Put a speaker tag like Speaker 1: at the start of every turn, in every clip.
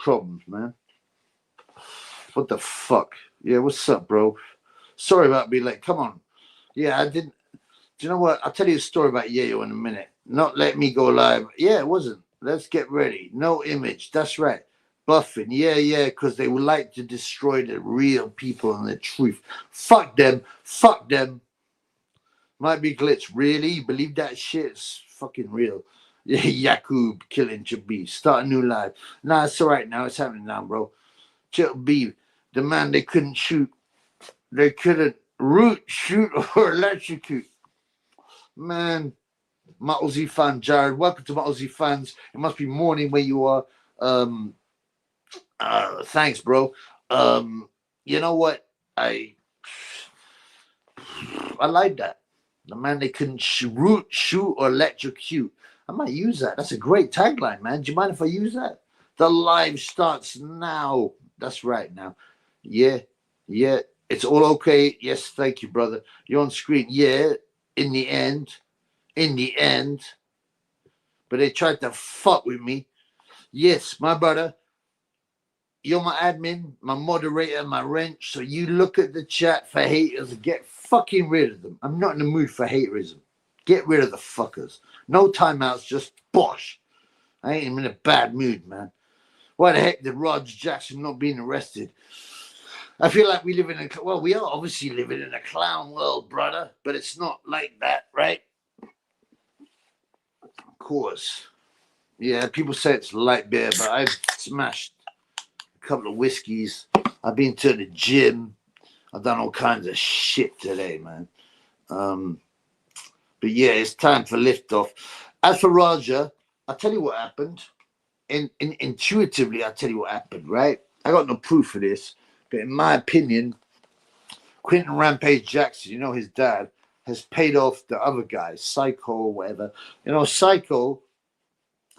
Speaker 1: problems, man? What the fuck? Yeah, what's up, bro? Sorry about being late. Come on. Yeah, I didn't. Do you know what? I'll tell you a story about Yayo in a minute. Not let me go live. Yeah, it wasn't. Let's get ready. No image. That's right. Buffing. Yeah, because they would like to destroy the real people and the truth. Fuck them. Fuck them. Might be glitch. Really? You believe that shit? It's fucking real. Yeah, Yakub killing Jabi. Start a new life. Nah, it's all right now. It's happening now, bro. B, the man they couldn't shoot. They couldn't root, shoot, or electrocute. Man, my Aussie fan, Jared. Welcome to my Aussie fans. It must be morning where you are. Thanks, bro. You know what? I like that. The man they couldn't root, shoot, or electrocute. I might use that. That's a great tagline, man. Do you mind if I use that? The live starts now. That's right now. Yeah. It's all okay. Yes, thank you, brother. You're on screen. Yeah, in the end. But they tried to fuck with me. Yes, my brother. You're my admin, my moderator, my wrench. So you look at the chat for haters and get fucking rid of them. I'm not in the mood for haterism. Get rid of the fuckers. No timeouts, just bosh. I ain't in a bad mood, man. Why the heck did Roger Jackson not being arrested? I feel like we live in we are obviously living in a clown world, brother, but it's not like that, right? Of course. Yeah, people say it's light beer, but I've smashed a couple of whiskeys. I've been to the gym. I've done all kinds of shit today, man. But yeah, it's time for liftoff. As for Raja, I'll tell you what happened. Intuitively, I'll tell you what happened, right? I got no proof for this, but in my opinion, Quentin Rampage Jackson, you know, his dad, has paid off the other guys, Psycho or whatever. You know, Psycho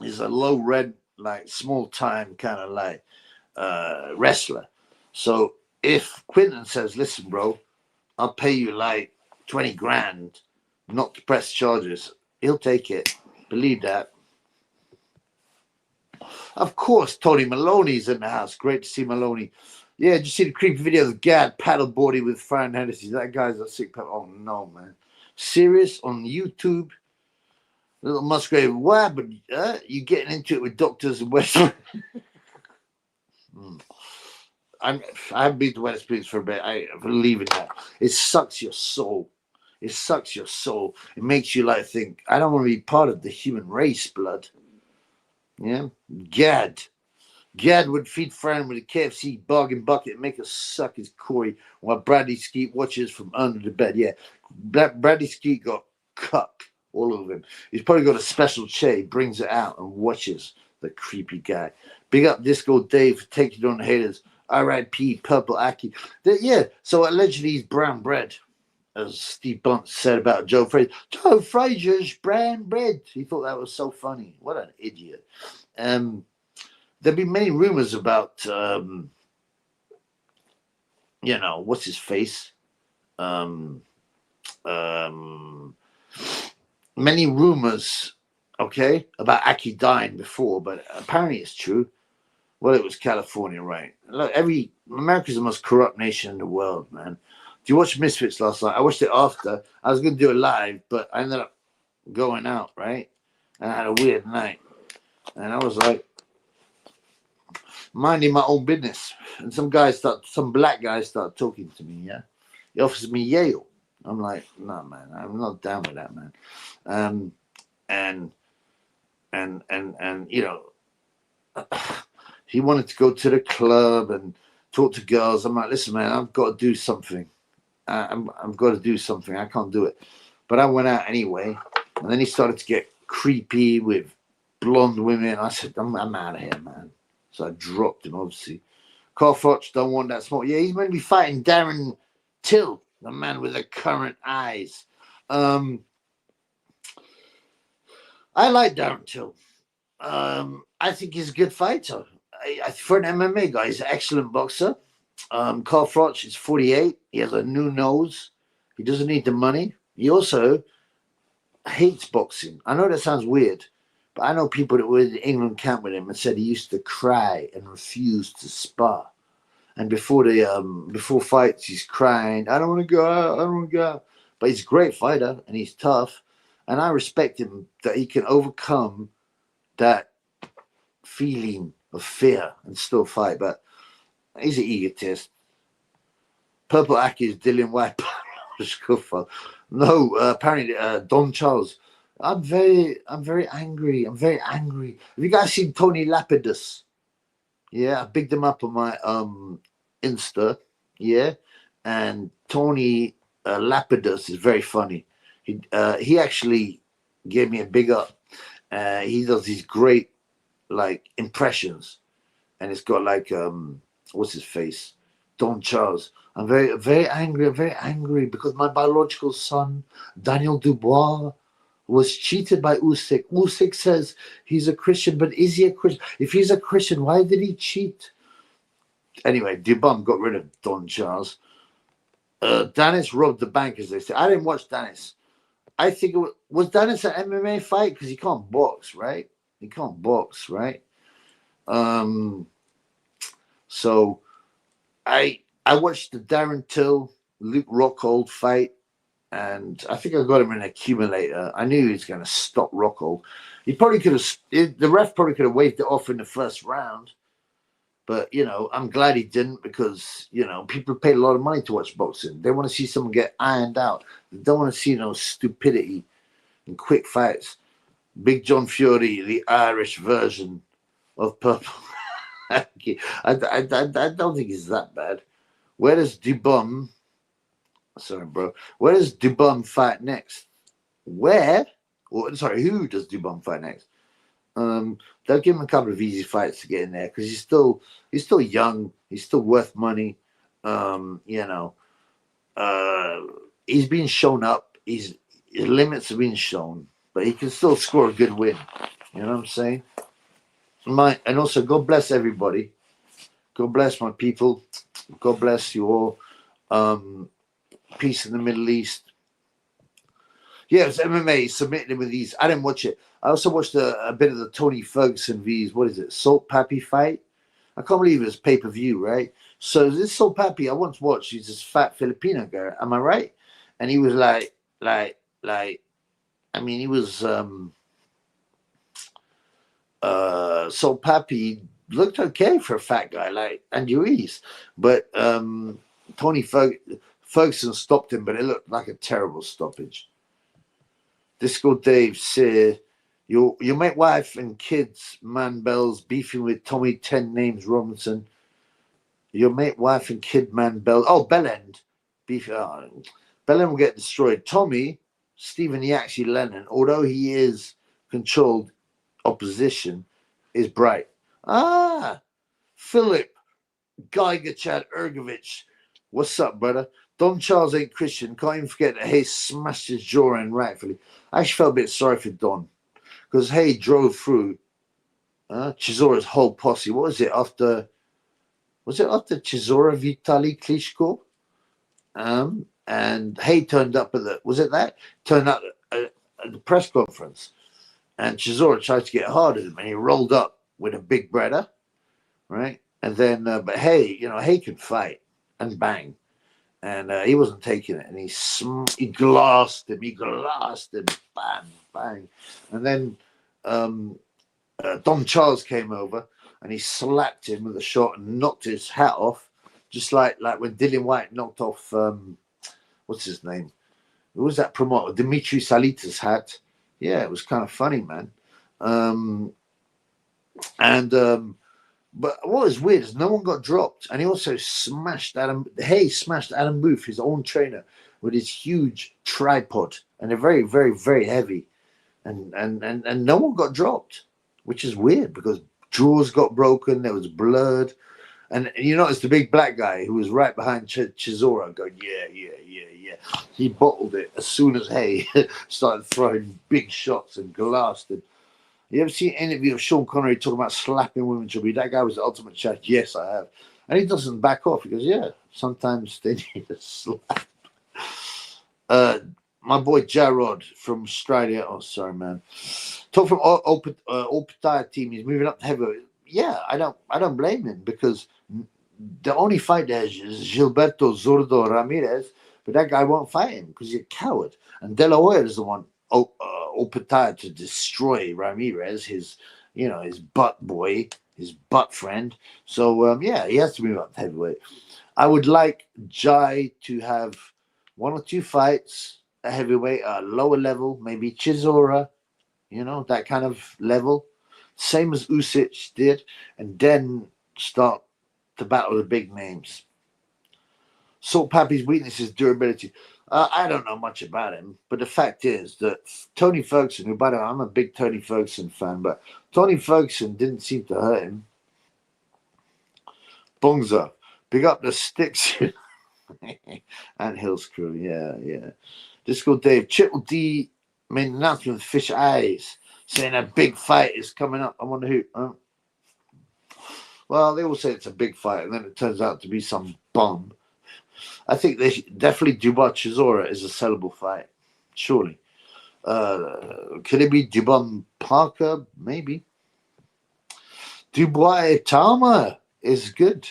Speaker 1: is a low rent, like small time kind of like wrestler. So if Quentin says, listen, bro, I'll pay you like 20 grand not to press charges, he'll take it. Believe that. Of course, Tony Maloney's in the house. Great to see Maloney. Yeah, did you see the creepy video of Gad paddleboarding with Fran Hennessy? That guy's a sick pet. Oh, no, man. Serious? On YouTube? Little Musgrave. Why? But you getting into it with doctors and West. I haven't been to West Police for a bit. I believe in that. It sucks your soul. It sucks your soul. It makes you like think, I don't want to be part of the human race, blood. Yeah? Gad would feed Fran with a KFC bargain bucket and make us suck his Corey while Bradley Skeet watches from under the bed. Yeah, Bradley Skeet got cut all over him. He's probably got a special chair. He brings it out and watches the creepy guy. Big up Disco Dave for taking on the haters. R.I.P. Purple Aki. Yeah, so allegedly he's brown bread, as Steve Bunt said about Joe Frazier. Joe Frazier's brown bread. He thought that was so funny. What an idiot. There've been many rumors about, you know, what's his face? Many rumors, okay, about Aki dying before, but apparently it's true. Well, it was California, right? Look, America's the most corrupt nation in the world, man. Do you watch Misfits last night? I watched it after. I was going to do it live, but I ended up going out, right? And I had a weird night. And I was like, minding my own business. And some black guys start talking to me, yeah? He offers me Yale. I'm like, no, man, I'm not down with that, man. And you know, he wanted to go to the club and talk to girls. I'm like, listen, man, I've got to do something. I've got to do something. I can't do it. But I went out anyway. And then he started to get creepy with blonde women. I said, I'm out of here, man. So I dropped him, obviously. Carl Froch don't want that smoke. Yeah, he's meant to be fighting Darren Till, the man with the current eyes. I like Darren Till. I think he's a good fighter. For an MMA guy, he's an excellent boxer. Carl Froch is 48. He has a new nose. He doesn't need the money. He also hates boxing. I know that sounds weird, But I know people that were in the England camp with him and said he used to cry and refuse to spar. And before fights, he's crying, I don't want to go out, I don't want to go out. But he's a great fighter and he's tough. And I respect him that he can overcome that feeling of fear and still fight. But he's an egotist. Purple Aki is Dillian White. No, apparently Don Charles. I'm very angry. I'm very angry. Have you guys seen Tony Lapidus? Yeah, I bigged him up on my Insta. Yeah, and Tony Lapidus is very funny. He actually gave me a big up. He does these great like impressions, and it's got like what's his face, Don Charles. I'm very angry. I'm very angry because my biological son Daniel Dubois was cheated by Usyk. Usyk says he's a Christian, but is he a Christian? If he's a Christian, why did he cheat? Anyway, Dubois got rid of Don Charles. Dennis robbed the bank, as they say. I didn't watch Dennis. I think was Dennis an MMA fight? Because he can't box, right? He can't box, right? So I watched the Darren Till Luke Rockhold fight, and I think I got him in an accumulator. I knew he was going to stop Rockhold. He probably could have. The ref probably could have waved it off in the first round, but I'm glad he didn't, because people pay a lot of money to watch boxing. They want to see someone get ironed out. They don't want to see no stupidity and quick fights. Big John Fury, the Irish version of Purple. I don't think he's that bad. Where does Dubois? Sorry, bro. Where does Dubois fight next? Who does Dubois fight next? They'll give him a couple of easy fights to get in there, because he's still young. He's still worth money. He's been shown up. His limits have been shown, but he can still score a good win. You know what I'm saying? And also, God bless everybody. God bless my people. God bless you all. Peace in the Middle East. Yeah, it was MMA. Submitted him with these. I didn't watch it. I also watched a bit of the Tony Ferguson vs. What is it? Salt Pappy fight. I can't believe it was pay-per-view, right? So this Salt Pappy, I once watched. He's this fat Filipino guy. Am I right? And he was like. I mean, he was Salt Pappy looked okay for a fat guy like Andy Ruiz, but Tony Ferguson stopped him, but it looked like a terrible stoppage. Disco Dave said, your mate wife and kids, man bells, beefing with Tommy 10 Names Robinson. Your mate wife and kid, man bell. Oh, Bellend. Bellend will get destroyed. Tommy, Stephen Yaxi Lennon, although he is controlled opposition, is bright. Philip Geiger Chad Ergovich. What's up, brother? Don Charles ain't Christian. Can't even forget that Haye smashed his jaw in rightfully. I actually felt a bit sorry for Don, because Haye drove through Chisora's whole posse. What was it after? Was it after Chisora Vitali Klitschko? And Haye turned up turned up at the press conference, and Chisora tried to get hard at him, and he rolled up with a big brother, right? And then, but Haye, Haye can fight and bang. And he wasn't taking it, and he glassed him, bang, bang. And then Don Charles came over, and he slapped him with a shot and knocked his hat off, just like when Dillian White knocked off, what's his name? Who was that promoter? Dimitri Salita's hat. Yeah, it was kind of funny, man. But what was weird is no one got dropped, and he also smashed Haye smashed Adam Booth, his own trainer, with his huge tripod, and they're very, very, very heavy, and no one got dropped, which is weird because jaws got broken, there was blood, and it's the big black guy who was right behind Chisora going, yeah. He bottled it as soon as Haye started throwing big shots and glassed him. You ever seen an interview of Sean Connery talking about slapping women? That guy was the ultimate chat. Yes, I have. And he doesn't back off. He goes, yeah, sometimes they need a slap. my boy Jarrod from Australia. Oh, sorry, man. Talk from Opetaya team. He's moving up to heavyweight. Yeah, I don't blame him because the only fight there is Gilberto Zurdo Ramirez, but that guy won't fight him because he's a coward. And De La Hoya is the one Opetaya to destroy Ramirez, his butt boy, his butt friend. So yeah, he has to move up to heavyweight. I would like Jai to have one or two fights at heavyweight at a lower level, maybe Chisora, that kind of level, same as Usyk did, and then start to battle the big names. Salt Pappy's weakness is durability. I don't know much about him, but the fact is that Tony Ferguson, who, by the way, I'm a big Tony Ferguson fan, but Tony Ferguson didn't seem to hurt him. Bonza, big up the sticks. And Hill's crew, yeah. Disco Dave, Triple D made an announcement with fish eyes saying a big fight is coming up. I wonder who. Well, they all say it's a big fight, and then it turns out to be some bum. I think they definitely Dubois Chisora is a sellable fight, surely. Could it be Dubois Parker? Maybe. Dubois Itama is good.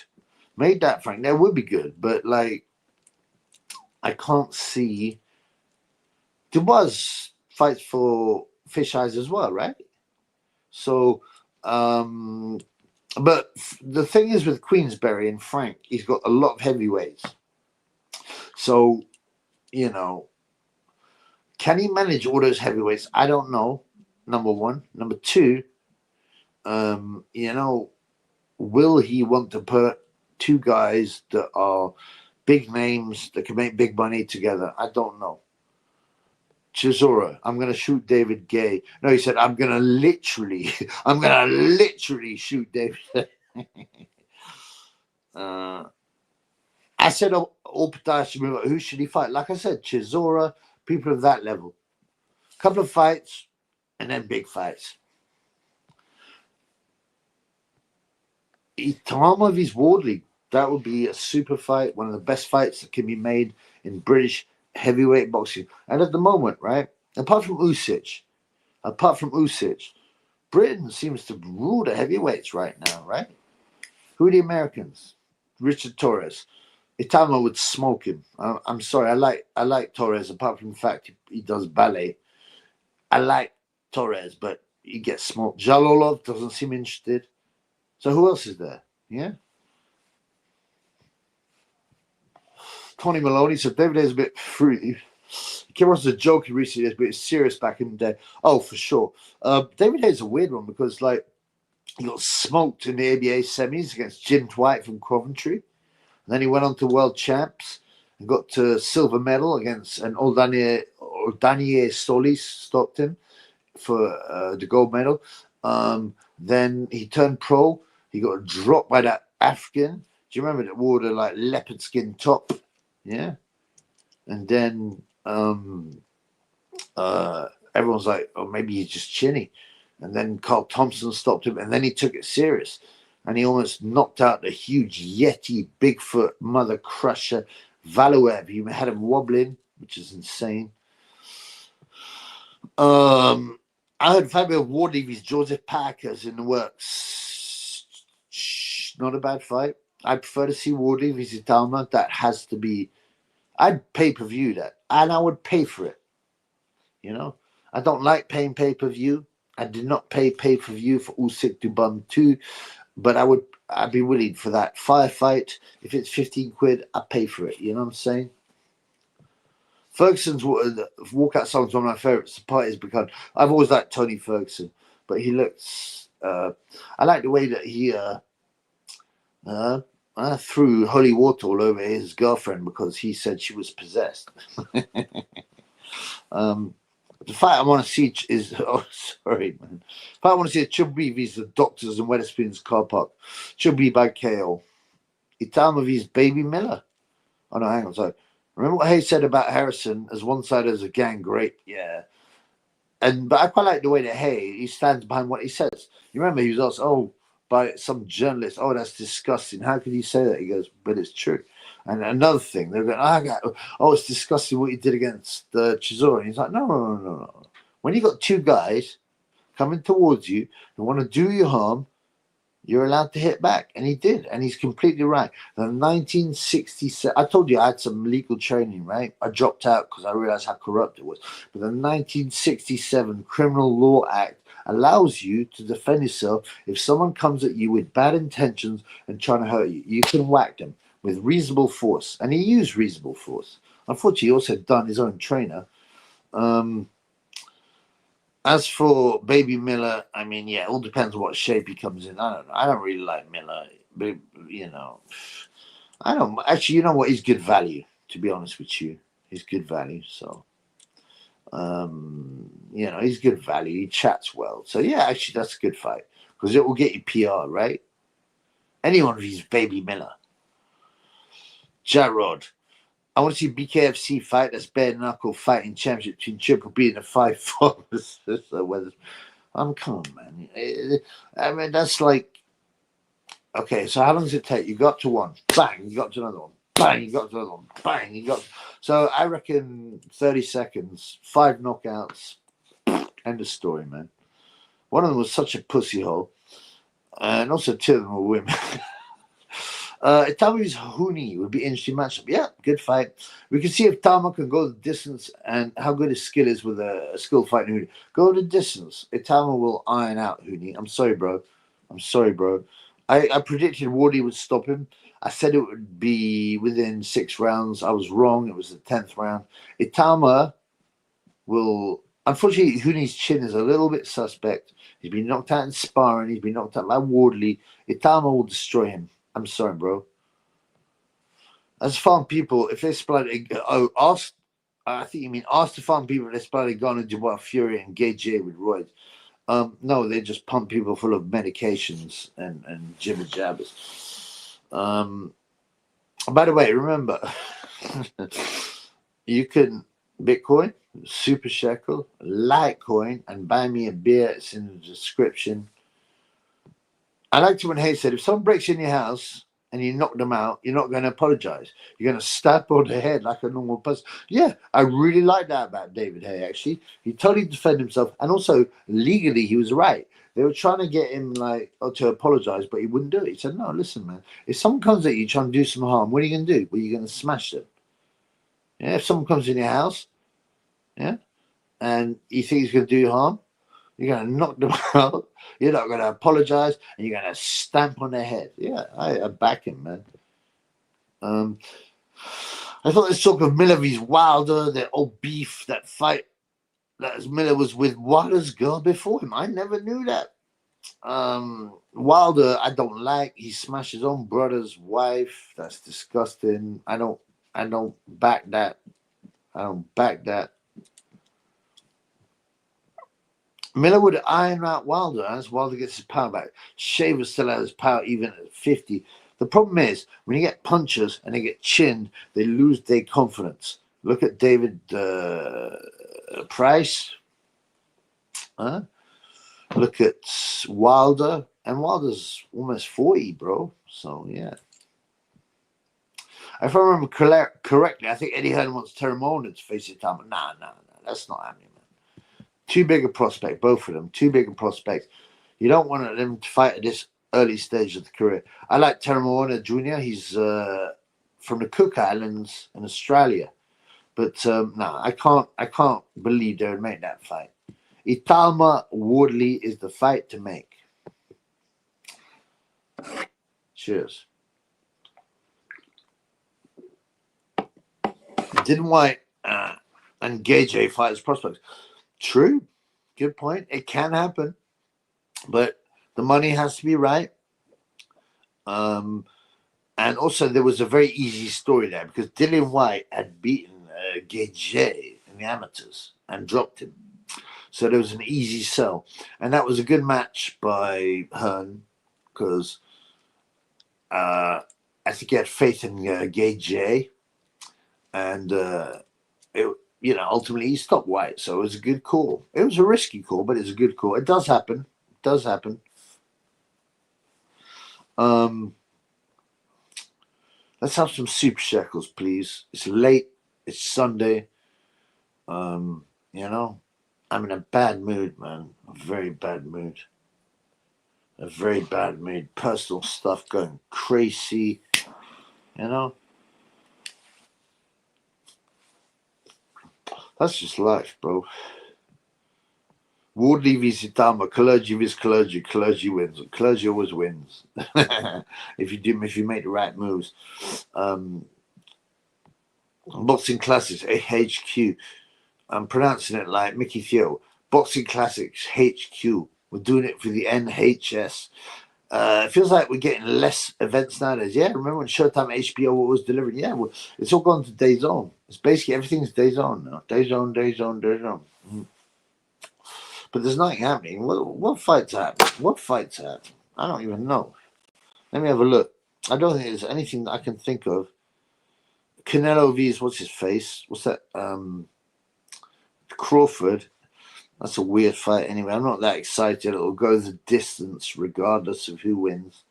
Speaker 1: Made that, Frank. That would be good, but like, I can't see. Dubois fights for fish eyes as well, right? So, but the thing is with Queensberry and Frank, he's got a lot of heavyweights. So, can he manage all those heavyweights? I don't know. Number one. Number two, will he want to put two guys that are big names that can make big money together? I don't know. Chisora, I'm going to shoot David Gay. No, he said, I'm going to literally shoot David. I said, who should he fight? Like I said, Chisora, people of that level. Couple of fights, and then big fights. Itama vs Wardley, that would be a super fight, one of the best fights that can be made in British heavyweight boxing. And at the moment, right, apart from Usyk, Britain seems to rule the heavyweights right now, right? Who are the Americans? Richard Torres. Itama would smoke him. I'm sorry, I like Torres, apart from the fact he does ballet. I like Torres, but he gets smoked. Jalolov doesn't seem interested. So who else is there? Yeah. Tony Maloney said David is a bit fruity. He came across as a joke in recent years, but it's serious back in the day. Oh, for sure. David Hayes is a weird one because, like, he got smoked in the ABA semis against Jim Dwight from Coventry. And then he went on to World Champs and got to silver medal against an Oldanier Solis stopped him for the gold medal. Then he turned pro. He got dropped by that African. Do you remember that wore the like leopard skin top? Yeah. And then everyone's like, oh, maybe he's just chinny. And then Carl Thompson stopped him, and then he took it serious. And he almost knocked out the huge Yeti, Bigfoot, mother crusher, Valuev. He had him wobbling, which is insane. I heard Fabio Wardley vs Joseph Parker's in the works. Not a bad fight. I prefer to see Wardley vs Itama. That has to be. I'd pay-per-view that, and I would pay for it. I don't like paying pay-per-view. I did not pay pay-per-view for Usyk Dubois 2, but I'd be willing for that firefight. If it's 15 quid, I pay for it. You know what I'm saying? Ferguson's walkout song is one of my favorites. The party has begun. I've always liked Tony Ferguson, but he looks. I like the way that he threw holy water all over his girlfriend because he said she was possessed. The fight I want to see is sorry, man. The fight I want to see is Chubby vs the Doctors in Wetherspoon's car park. Chubby by KO. Itama vs Baby Miller. Oh no, hang on, sorry. Remember what Haye said about Harrison as one side as a gang grape? Yeah. But I quite like the way that Haye, he stands behind what he says. You remember he was asked, by some journalist. Oh, that's disgusting. How could you say that? He goes, but it's true. And another thing, they're going, oh, it's disgusting what you did against Chisora. And he's like, no. When you got two guys coming towards you who want to do you harm, you're allowed to hit back. And he did. And he's completely right. The 1967, I told you I had some legal training, right? I dropped out because I realized how corrupt it was. But the 1967 Criminal Law Act allows you to defend yourself if someone comes at you with bad intentions and trying to hurt you. You can whack them with reasonable force. And he used reasonable force. Unfortunately, he also done his own trainer. As for Baby Miller, I mean, yeah, it all depends on what shape he comes in. I don't know. I don't really like Miller, but I don't actually. You know what? He's good value. To be honest with you, he's good value. So, he's good value. He chats well. So yeah, actually, that's a good fight because it will get you PR, right? Anyone who's Baby Miller, Jarrod. I want to see BKFC fight. That's bare knuckle fighting championship between Triple B and the 5 followers. Come on, man. I mean, that's like, okay, so how long does it take? You got to one, bang, you got to another one, bang, you got to another one, bang, you got. So I reckon 30 seconds, 5 knockouts, end of story, man. One of them was such a pussy hole, and also 2 of them were women. Itami's Huni would be an interesting matchup. Yeah, good fight. We can see if Tama can go the distance and how good his skill is with a skill fighting Huni. Go the distance. Itama will iron out Huni. I'm sorry, bro. I predicted Wardley would stop him. I said it would be within 6 rounds. I was wrong. It was the 10th round. Itama will... Unfortunately, Huni's chin is a little bit suspect. He's been knocked out in sparring. He's been knocked out by Wardley. Itama will destroy him. I'm sorry, bro. As farm people, if they split, ask the farm people if they split Ghana, Dubois, Fury, and Gay J with roids. No, they just pump people full of medications and jibber jabbers. By the way, remember, you can Bitcoin, Super Shekel, Litecoin, and buy me a beer. It's in the description. I liked it when Haye said, if someone breaks in your house and you knock them out, you're not going to apologize. You're going to stab on the head like a normal person. Yeah, I really like that about David Haye, actually. He totally defended himself. And also, legally, he was right. They were trying to get him to apologize, but he wouldn't do it. He said, no, listen, man. If someone comes at you trying to do some harm, what are you going to do? Well, you're going to smash them. Yeah, if someone comes in your house, yeah, and you think he's going to do you harm, you're going to knock them out. You're not going to apologize, and you're going to stamp on their head. Yeah, I back him, man. I thought this talk of Miller vs. Wilder, that old beef, that fight, that Miller was with Wilder's girl before him. I never knew that. Wilder, I don't like. He smashed his own brother's wife. That's disgusting. I don't back that. I don't back that. Miller would iron out Wilder as Wilder gets his power back. Shaver still has his power even at 50. The problem is, when you get punchers and they get chinned, they lose their confidence. Look at David Price. Look at Wilder. And Wilder's almost 40, bro. So, yeah. If I remember correctly, I think Eddie Hearn wants Terry Molina to face it. No. That's not happening, man. Too big a prospect, both of them. Too big a prospect. You don't want them to fight at this early stage of the career. I like Terry Molina Jr. He's from the Cook Islands in Australia. But no, I can't believe they would make that fight. Itama Wardley is the fight to make. Cheers. Didn't White and Gage fight as prospects? True. Good point. It can happen. But the money has to be right. And also there was a very easy story there because Dillian White had beaten Gage in the amateurs and dropped him. So there was an easy sell. And that was a good match by Hearn because I think he had faith in Gage. And ultimately he stopped White. So it was a good call. It was a risky call, but it's a good call. It does happen. Let's have some super shekels, please. It's late. It's Sunday. You know, I'm in a bad mood, man. A very bad mood. A very bad mood. Personal stuff going crazy. You know, that's just life, bro. Wardley v Sitama, clergy vs clergy wins. Clergy always wins. if you make the right moves. Boxing Classics HQ. I'm pronouncing it like Mickey Theo. Boxing Classics HQ. We're doing it for the NHS. It feels like we're getting less events nowadays. Yeah, remember when Showtime HBO was delivering? Yeah, well, it's all gone to DAZN. It's basically everything's DAZN now. DAZN. But there's nothing happening. What fights happen? What fights happen? I don't even know. Let me have a look. I don't think there's anything that I can think of. Canelo vs. What's his face? What's that? Crawford. That's a weird fight anyway. I'm not that excited. It'll go the distance regardless of who wins.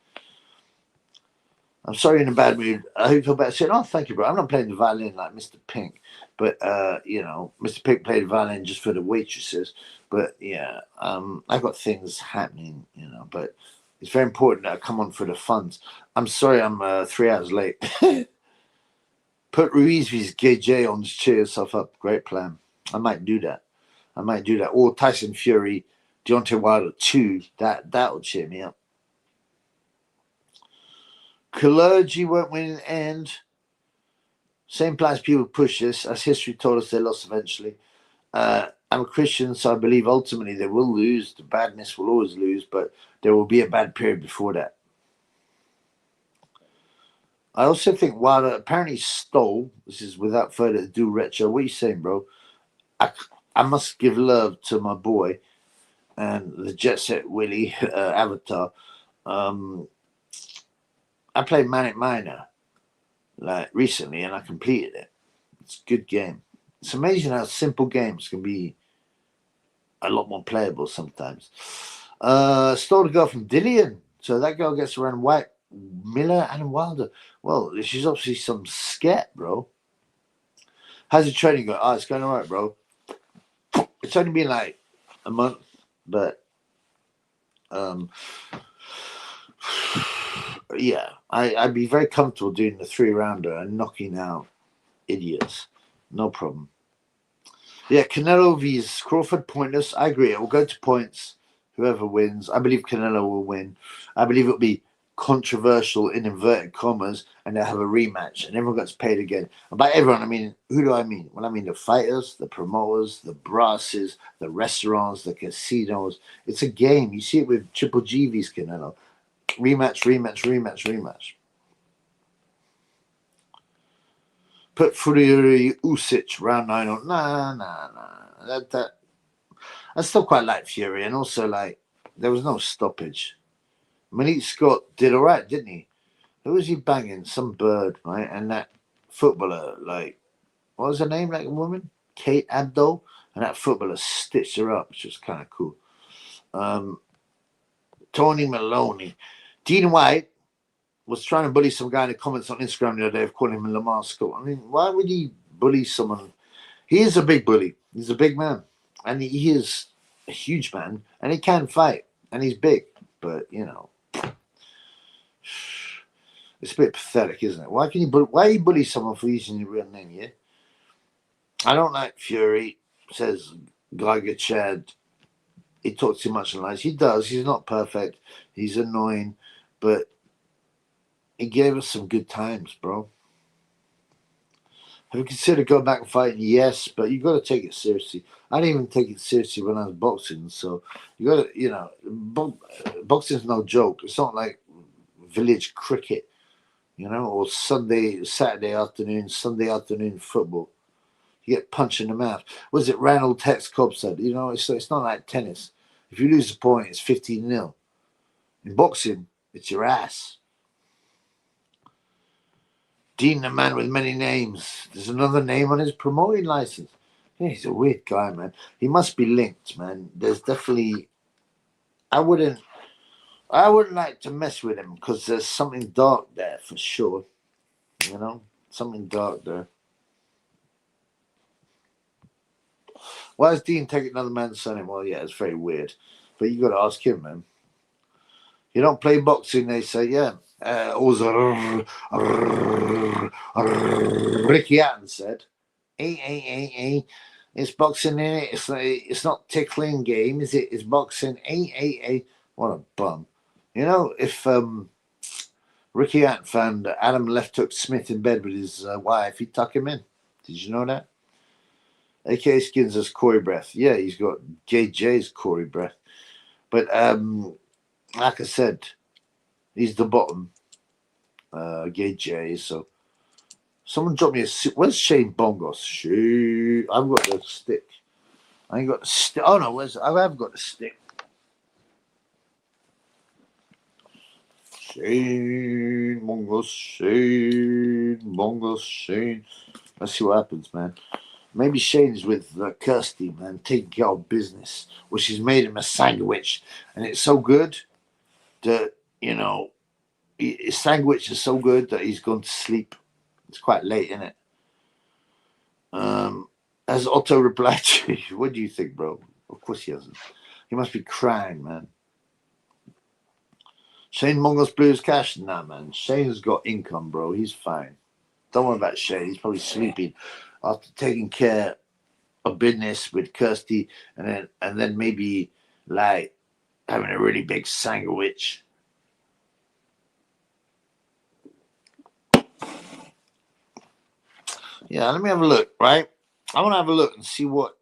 Speaker 1: I'm sorry, in a bad mood. I hope you feel better soon. Oh, thank you, bro. I'm not playing the violin like Mr. Pink. But, Mr. Pink played the violin just for the waitresses. But, yeah, I've got things happening, But it's very important that I come on for the funds. I'm sorry I'm 3 hours late. Put Ruiz vs. Gay on, just cheer yourself up. Great plan. I might do that. Or Tyson Fury, Deontay Wilder 2. That'll cheer me up. Clergy won't win in the end. Same plans people push this. As history told us, they lost eventually. I'm a Christian, so I believe ultimately they will lose. The badness will always lose, but there will be a bad period before that. I also think Wilder apparently stole. This is without further ado, Retro. What are you saying, bro? I must give love to my boy and the Jet Set Willie avatar. I played Manic Miner recently and I completed it. It's a good game. It's amazing how simple games can be a lot more playable sometimes. Stole the girl from Dillian. So that girl gets around White, Miller, and Wilder. Well, she's obviously some scat, bro. How's the training going? Oh, it's going all right, bro. It's only been like a month, but yeah, I'd be very comfortable doing the 3-rounder and knocking out idiots. No problem. Yeah, Canelo vs. Crawford, pointless. I agree. It will go to points. Whoever wins. I believe Canelo will win. I believe it'll be controversial in inverted commas and they'll have a rematch and everyone gets paid again. And by everyone, I mean, who do I mean? Well, I mean the fighters, the promoters, the brasses, the restaurants, the casinos. It's a game. You see it with Triple G vs. Canelo. Rematch. Put Fury Usyk round 9 on. Nah. I still quite like Fury, and also there was no stoppage. Malik Scott did all right, didn't he? Who was he banging? Some bird, right? And that footballer, what was her name? Like a woman, Kate Abdul, and that footballer stitched her up, which was kind of cool. Tony Maloney, Dean White was trying to bully some guy in the comments on Instagram the other day of calling him Lamar Scott. I mean, why would he bully someone? He is a big bully. He's a big man. And he is a huge man. And he can fight. And he's big. But, it's a bit pathetic, isn't it? Why you bully someone for using your real name, yeah? I don't like Fury, says Geiger Chad. He talks too much and lies. He does. He's not perfect. He's annoying. But he gave us some good times, bro. Have you considered going back and fighting? Yes, but you got to take it seriously. I didn't even take it seriously when I was boxing. So you got to, boxing's no joke. It's not like village cricket, or Saturday afternoon, Sunday afternoon football. You get punched in the mouth. Was it Randall Tex Cobb said? It's not like tennis. If you lose a point, it's 15-0. In boxing, it's your ass. Dean, the man with many names. There's another name on his promoting license. Yeah, he's a weird guy, man. He must be linked, man. There's definitely... I wouldn't I wouldn't like to mess with him because there's something dark there for sure. You know, something dark there. Why is Dean taking another man's surname? Well, yeah, it's very weird. But you got to ask him, man. You don't play boxing, they say, yeah. Ricky Hatton said, it's boxing in it. It's not tickling game, is it? It's boxing. What a bum. You know, if Ricky Hatton found Adam Left Hook Smith in bed with his wife, he'd tuck him in. Did you know that? AKA Skins has Corey breath. Yeah, he's got JJ's Corey breath. But like I said, he's the bottom. Gay J. So someone dropped me a. Where's Shane Bongos? Shane, I've got the stick. I ain't got the stick. Oh no, I have got the stick. Shane Bongos, Shane Bongos, Shane. Let's see what happens, man. Maybe Shane's with Kirsty, man, taking care of business. Well, she's made him a sandwich, and it's so good that you know. His sandwich is so good that he's gone to sleep. It's quite late, isn't it? Has Otto replied to you? What do you think, bro? Of course he hasn't. He must be crying, man. Shane Mongols Blues cash? Nah, man. Shane's got income, bro. He's fine. Don't worry about Shane. He's probably sleeping after taking care of business with Kirsty, and then maybe like having a really big sandwich. Yeah, let me have a look, right? I want to have a look and see what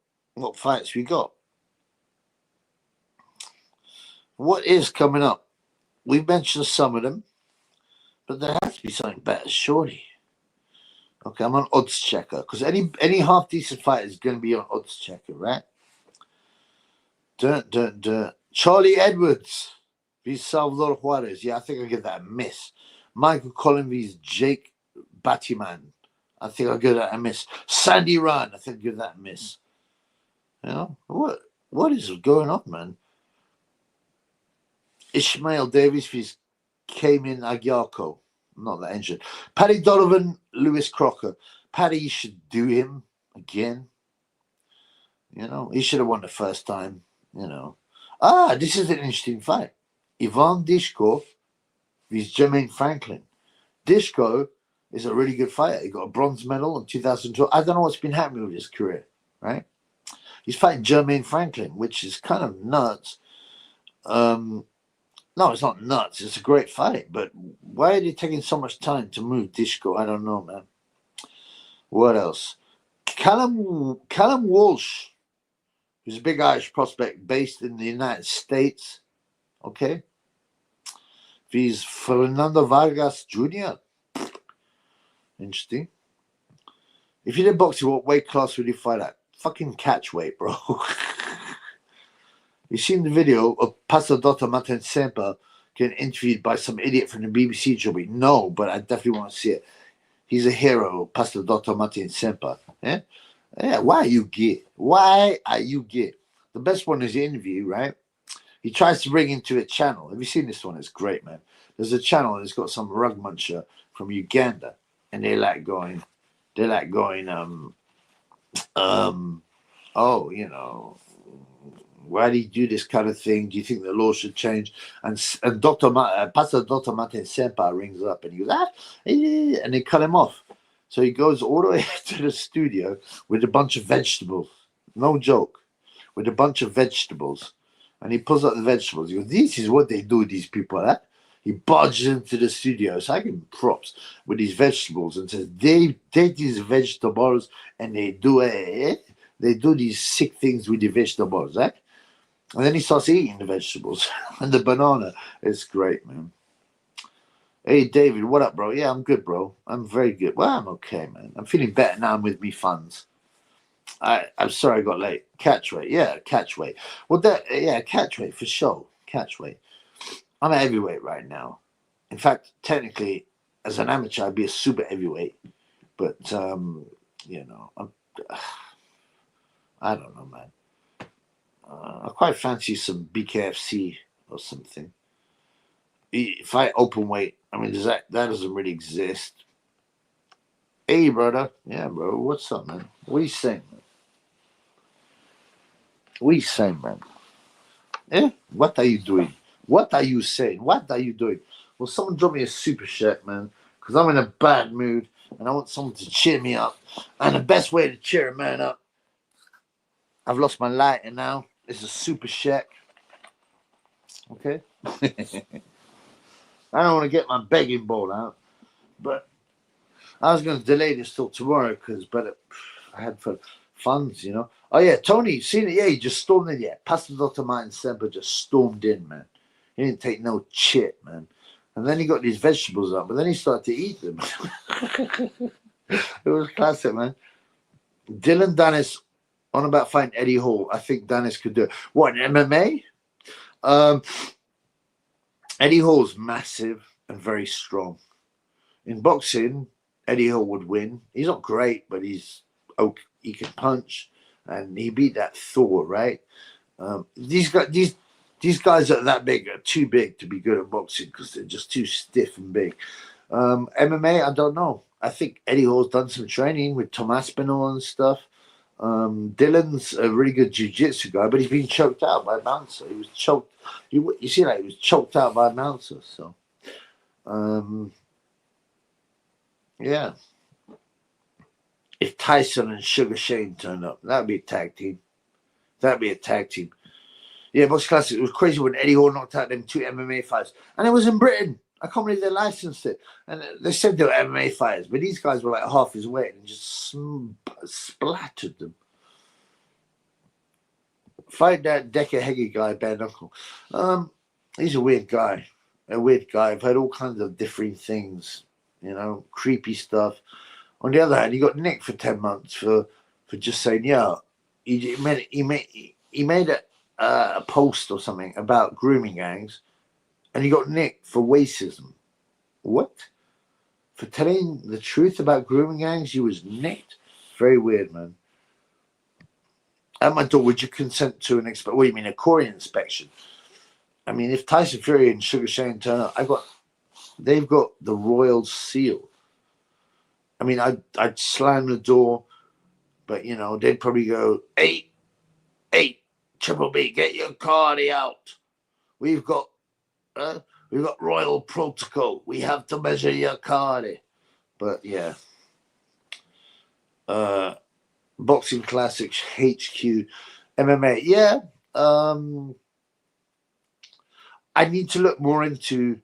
Speaker 1: fights we got. What is coming up? We've mentioned some of them, but there has to be something better, surely. Okay, I'm on odds checker because any half decent fight is going to be on odds checker, right? Charlie Edwards vs Salvador Juarez. Yeah, I think I'll give that a miss. Michael Collins vs Jake Batiman. I think I'll give that a miss. Sandy Run. I think I'll give that a miss. You know what is going on, man? Ishmael Davis vs Cayman Agyarko. Not that injured. Paddy Donovan, Lewis Crocker. Paddy should do him again. You know, he should have won the first time. You know. This is an interesting fight. Ivan Dishko vs Jermaine Franklin. Dishko is a really good fighter. He got a bronze medal in 2012. I don't know what's been happening with his career, right? He's fighting Jermaine Franklin, which is kind of nuts. No, it's not nuts. It's a great fight, but why are they taking so much time to move Dishko? I don't know, man. What else? Callum Walsh, who's a big Irish prospect based in the United States. Okay. He's Fernando Vargas Jr. Interesting. If you did boxing, what weight class would you fight at? Fucking catch weight, bro. You seen the video of Pastor Martin Ssempa getting interviewed by some idiot from the BBC job? No, but I definitely want to see it. He's a hero, Pastor Martin Ssempa. Yeah? Yeah, why are you gay? Why are you gay? The best one is the interview, right? He tries to bring into a channel. Have you seen this one? It's great, man. There's a channel that's got some rug muncher from Uganda, and they're like going, oh, you know, why do you do this kind of thing? Do you think the law should change? And Pastor Dr. Martin Ssempa rings up and he goes, and they cut him off. So he goes all the way to the studio with a bunch of vegetables. No joke. With a bunch of vegetables. And he pulls out the vegetables. He goes, this is what they do, these people. Huh? He barges into the studio. So I give him props with these vegetables and says, they take these vegetables and they do these sick things with the vegetables. Huh? And then he starts eating the vegetables and the banana. It's great, man. Hey, David, what up, bro? Yeah, I'm good, bro. I'm very good. Well, I'm okay, man. I'm feeling better now. I'm with me funds. I'm sorry I got late. Catch weight. Yeah, catch weight. Well, catch weight for sure. Catch weight. I'm a heavyweight right now. In fact, technically, as an amateur, I'd be a super heavyweight. But, you know, I don't know, man. I quite fancy some BKFC or something. fight open weight. I mean, that doesn't really exist. Hey, brother. Yeah, bro. What's up, man? What are you saying, man? What are you saying, man? Eh? What are you doing? What are you saying? What are you doing? Well, someone drop me a super chat, man, because I'm in a bad mood and I want someone to cheer me up. And the best way to cheer a man up, I've lost my lighter now. It's a super chat. Okay? I don't want to get my begging bowl out, but I was going to delay this till tomorrow but I had funds, you know. Oh, yeah, Tony, seen it? Yeah, he just stormed in. Yeah, Pastor Dr. Martin Ssempa just stormed in, man. He didn't take no shit, man. And then he got these vegetables up, but then he started to eat them. It was classic, man. Dylan Dennis on about fighting Eddie Hall. I think Dennis could do it. What, in MMA? Eddie Hall's massive and very strong. In boxing, Eddie Hall would win. He's not great, but he's okay. He can punch, and he beat that Thor, right? These guys are that big, are too big to be good at boxing because they're just too stiff and big. MMA, I don't know. I think Eddie Hall's done some training with Tom Aspinall and stuff. Dylan's a really good jiu-jitsu guy, but he's been choked out by a bouncer. He was choked. You see that? He was choked out by a bouncer. So, yeah. If Tyson and Sugar Shane turned up, that'd be a tag team. Yeah, Box Classic. It was crazy when Eddie Hall knocked out them 2 MMA fights. And it was in Britain. I can't believe they licensed it. And they said they were MMA fighters, but these guys were like half his weight and just splattered them. Fight that Decker Heggie guy, bare knuckle. He's a weird guy. I've heard all kinds of different things, you know, creepy stuff. On the other hand, he got nicked for 10 months for just saying, yeah, he made a post or something about grooming gangs, and he got nicked for racism. What? For telling the truth about grooming gangs, he was nicked? Very weird, man. At my door, would you consent to an inspection? What do you mean, a Corey inspection? I mean, if Tyson Fury and Sugar Shane turn up, they've got the royal seal. I mean, I'd slam the door, but, you know, they'd probably go, hey, Triple B, get your cardi out. We've got royal protocol. We have to measure your cardi. But, yeah. Boxing Classics, HQ, MMA. Yeah. I need to look more into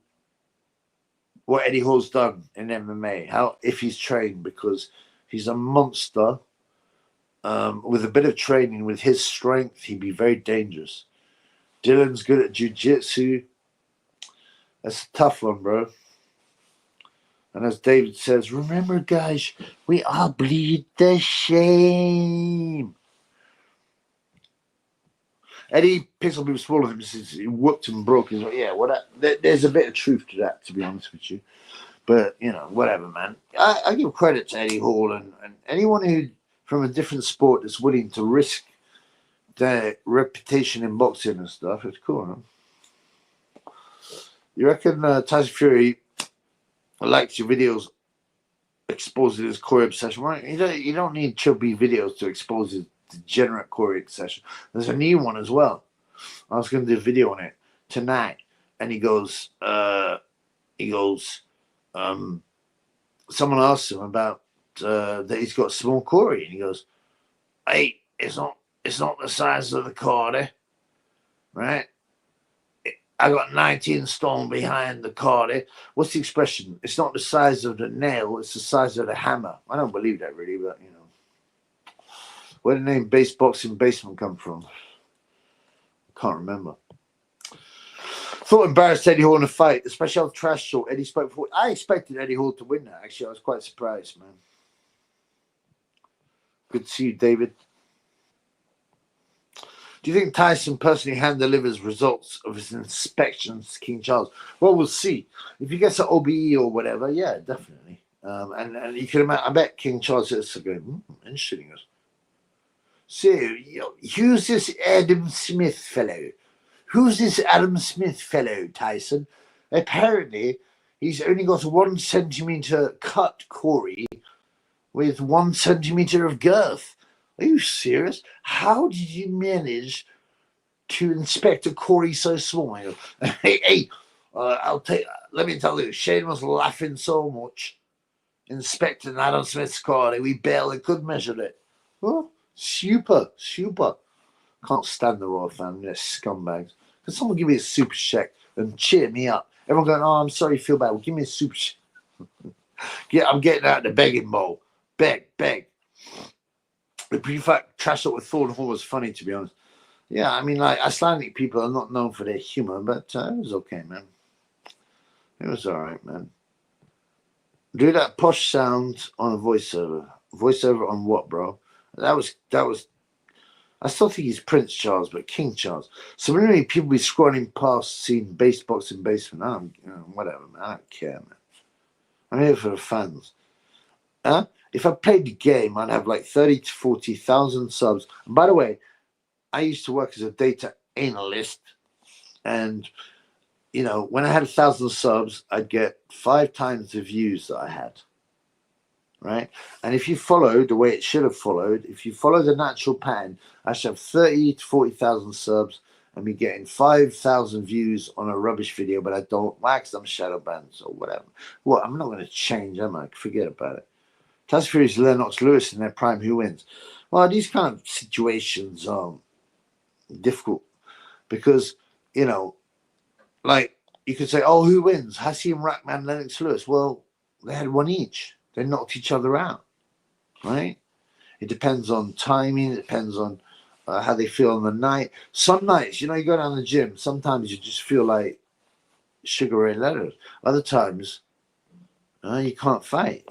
Speaker 1: what Eddie Hall's done in MMA, if he's trained, because he's a monster. With a bit of training, with his strength, he'd be very dangerous. Dylan's good at jiu-jitsu. That's a tough one, bro. And as David says, remember, guys, we all bleed the same. Eddie picks on people smaller than him. He whooped and broke his. Yeah, there's a bit of truth to that, to be honest with you. But, you know, whatever, man. I give credit to Eddie Hall and anyone who, from a different sport, that's willing to risk their reputation in boxing and stuff. It's cool, man. You reckon Tyson Fury likes your videos exposing his Corey obsession? Right? You don't need chubby videos to expose his degenerate Corey obsession. There's a new one as well. I was going to do a video on it tonight, and he goes, someone asked him about that he's got small Corey, and he goes, hey, it's not the size of the Corey, right? I got 19 stone behind the Corey. What's the expression? It's not the size of the nail, it's the size of the hammer. I don't believe that really, but, you know. Where did the name Base Boxing Basement come from? I can't remember. Thought embarrassed Eddie Hall in a fight, especially on trash talk. Eddie spoke before. I expected Eddie Hall to win that, actually. I was quite surprised, man. Good to see you, David. Do you think Tyson personally hand delivers results of his inspections to King Charles? Well, we'll see. If he gets an OBE or whatever, yeah, definitely. And you can imagine, I bet King Charles is going, interesting. So, who's this Adam Smith fellow? Who's this Adam Smith fellow, Tyson? Apparently, he's only got a 1 centimeter cut, Corey, with 1 centimeter of girth. Are you serious? How did you manage to inspect a Corey so small? I go, hey, let me tell you, Shane was laughing so much inspecting Adam Smith's car, we barely could measure it. Oh, super. Can't stand the royal family, they're scumbags. Can someone give me a super check and cheer me up? Everyone going, oh, I'm sorry you feel bad. Well, give me a super check. Yeah, I'm getting out the begging bowl. Beg. The prefect trash up with Thorn Hall was funny, to be honest. Yeah, I mean, like, Icelandic people are not known for their humor, but it was okay, man. It was all right, man. Do that posh sound on a voiceover. Voiceover on what, bro? That was. I still think he's Prince Charles, but King Charles. So many people be scrolling past, seeing base boxing basement. Whatever, man. I don't care, man. I'm here for the fans. If I played the game, I'd have like 30 to 40,000 subs. And by the way, I used to work as a data analyst, and when I had 1,000 subs, I'd get 5 times the views that I had. Right? And if you follow the way it should have followed, if you follow the natural pattern, I should have 30 to 40,000 subs and be getting 5,000 views on a rubbish video, but I don't. Why? Because I'm shadow banned or whatever. Well, I'm not going to change, am I? Forget about it. Tyson Fury's Lennox Lewis in their prime. Who wins? Well, these kind of situations are difficult because, like you could say, oh, who wins? Hasim Rahman, Lennox Lewis. Well, they had one each. They knocked each other out, right? It depends on timing. It depends on how they feel on the night. Some nights, you go down the gym, sometimes you just feel like Sugar Ray Leonard. Other times, you can't fight.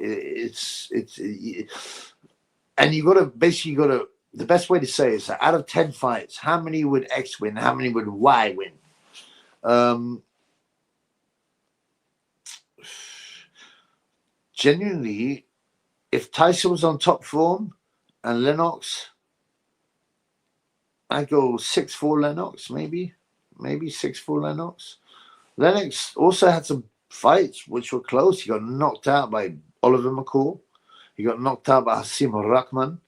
Speaker 1: And you got to, the best way to say it is that out of 10 fights, how many would X win? How many would Y win? Genuinely, if Tyson was on top form and Lennox, I'd go 6-4 Lennox, maybe 6-4 Lennox. Lennox also had some fights which were close. He got knocked out by Oliver McCall. He got knocked out by Hasim Rahman.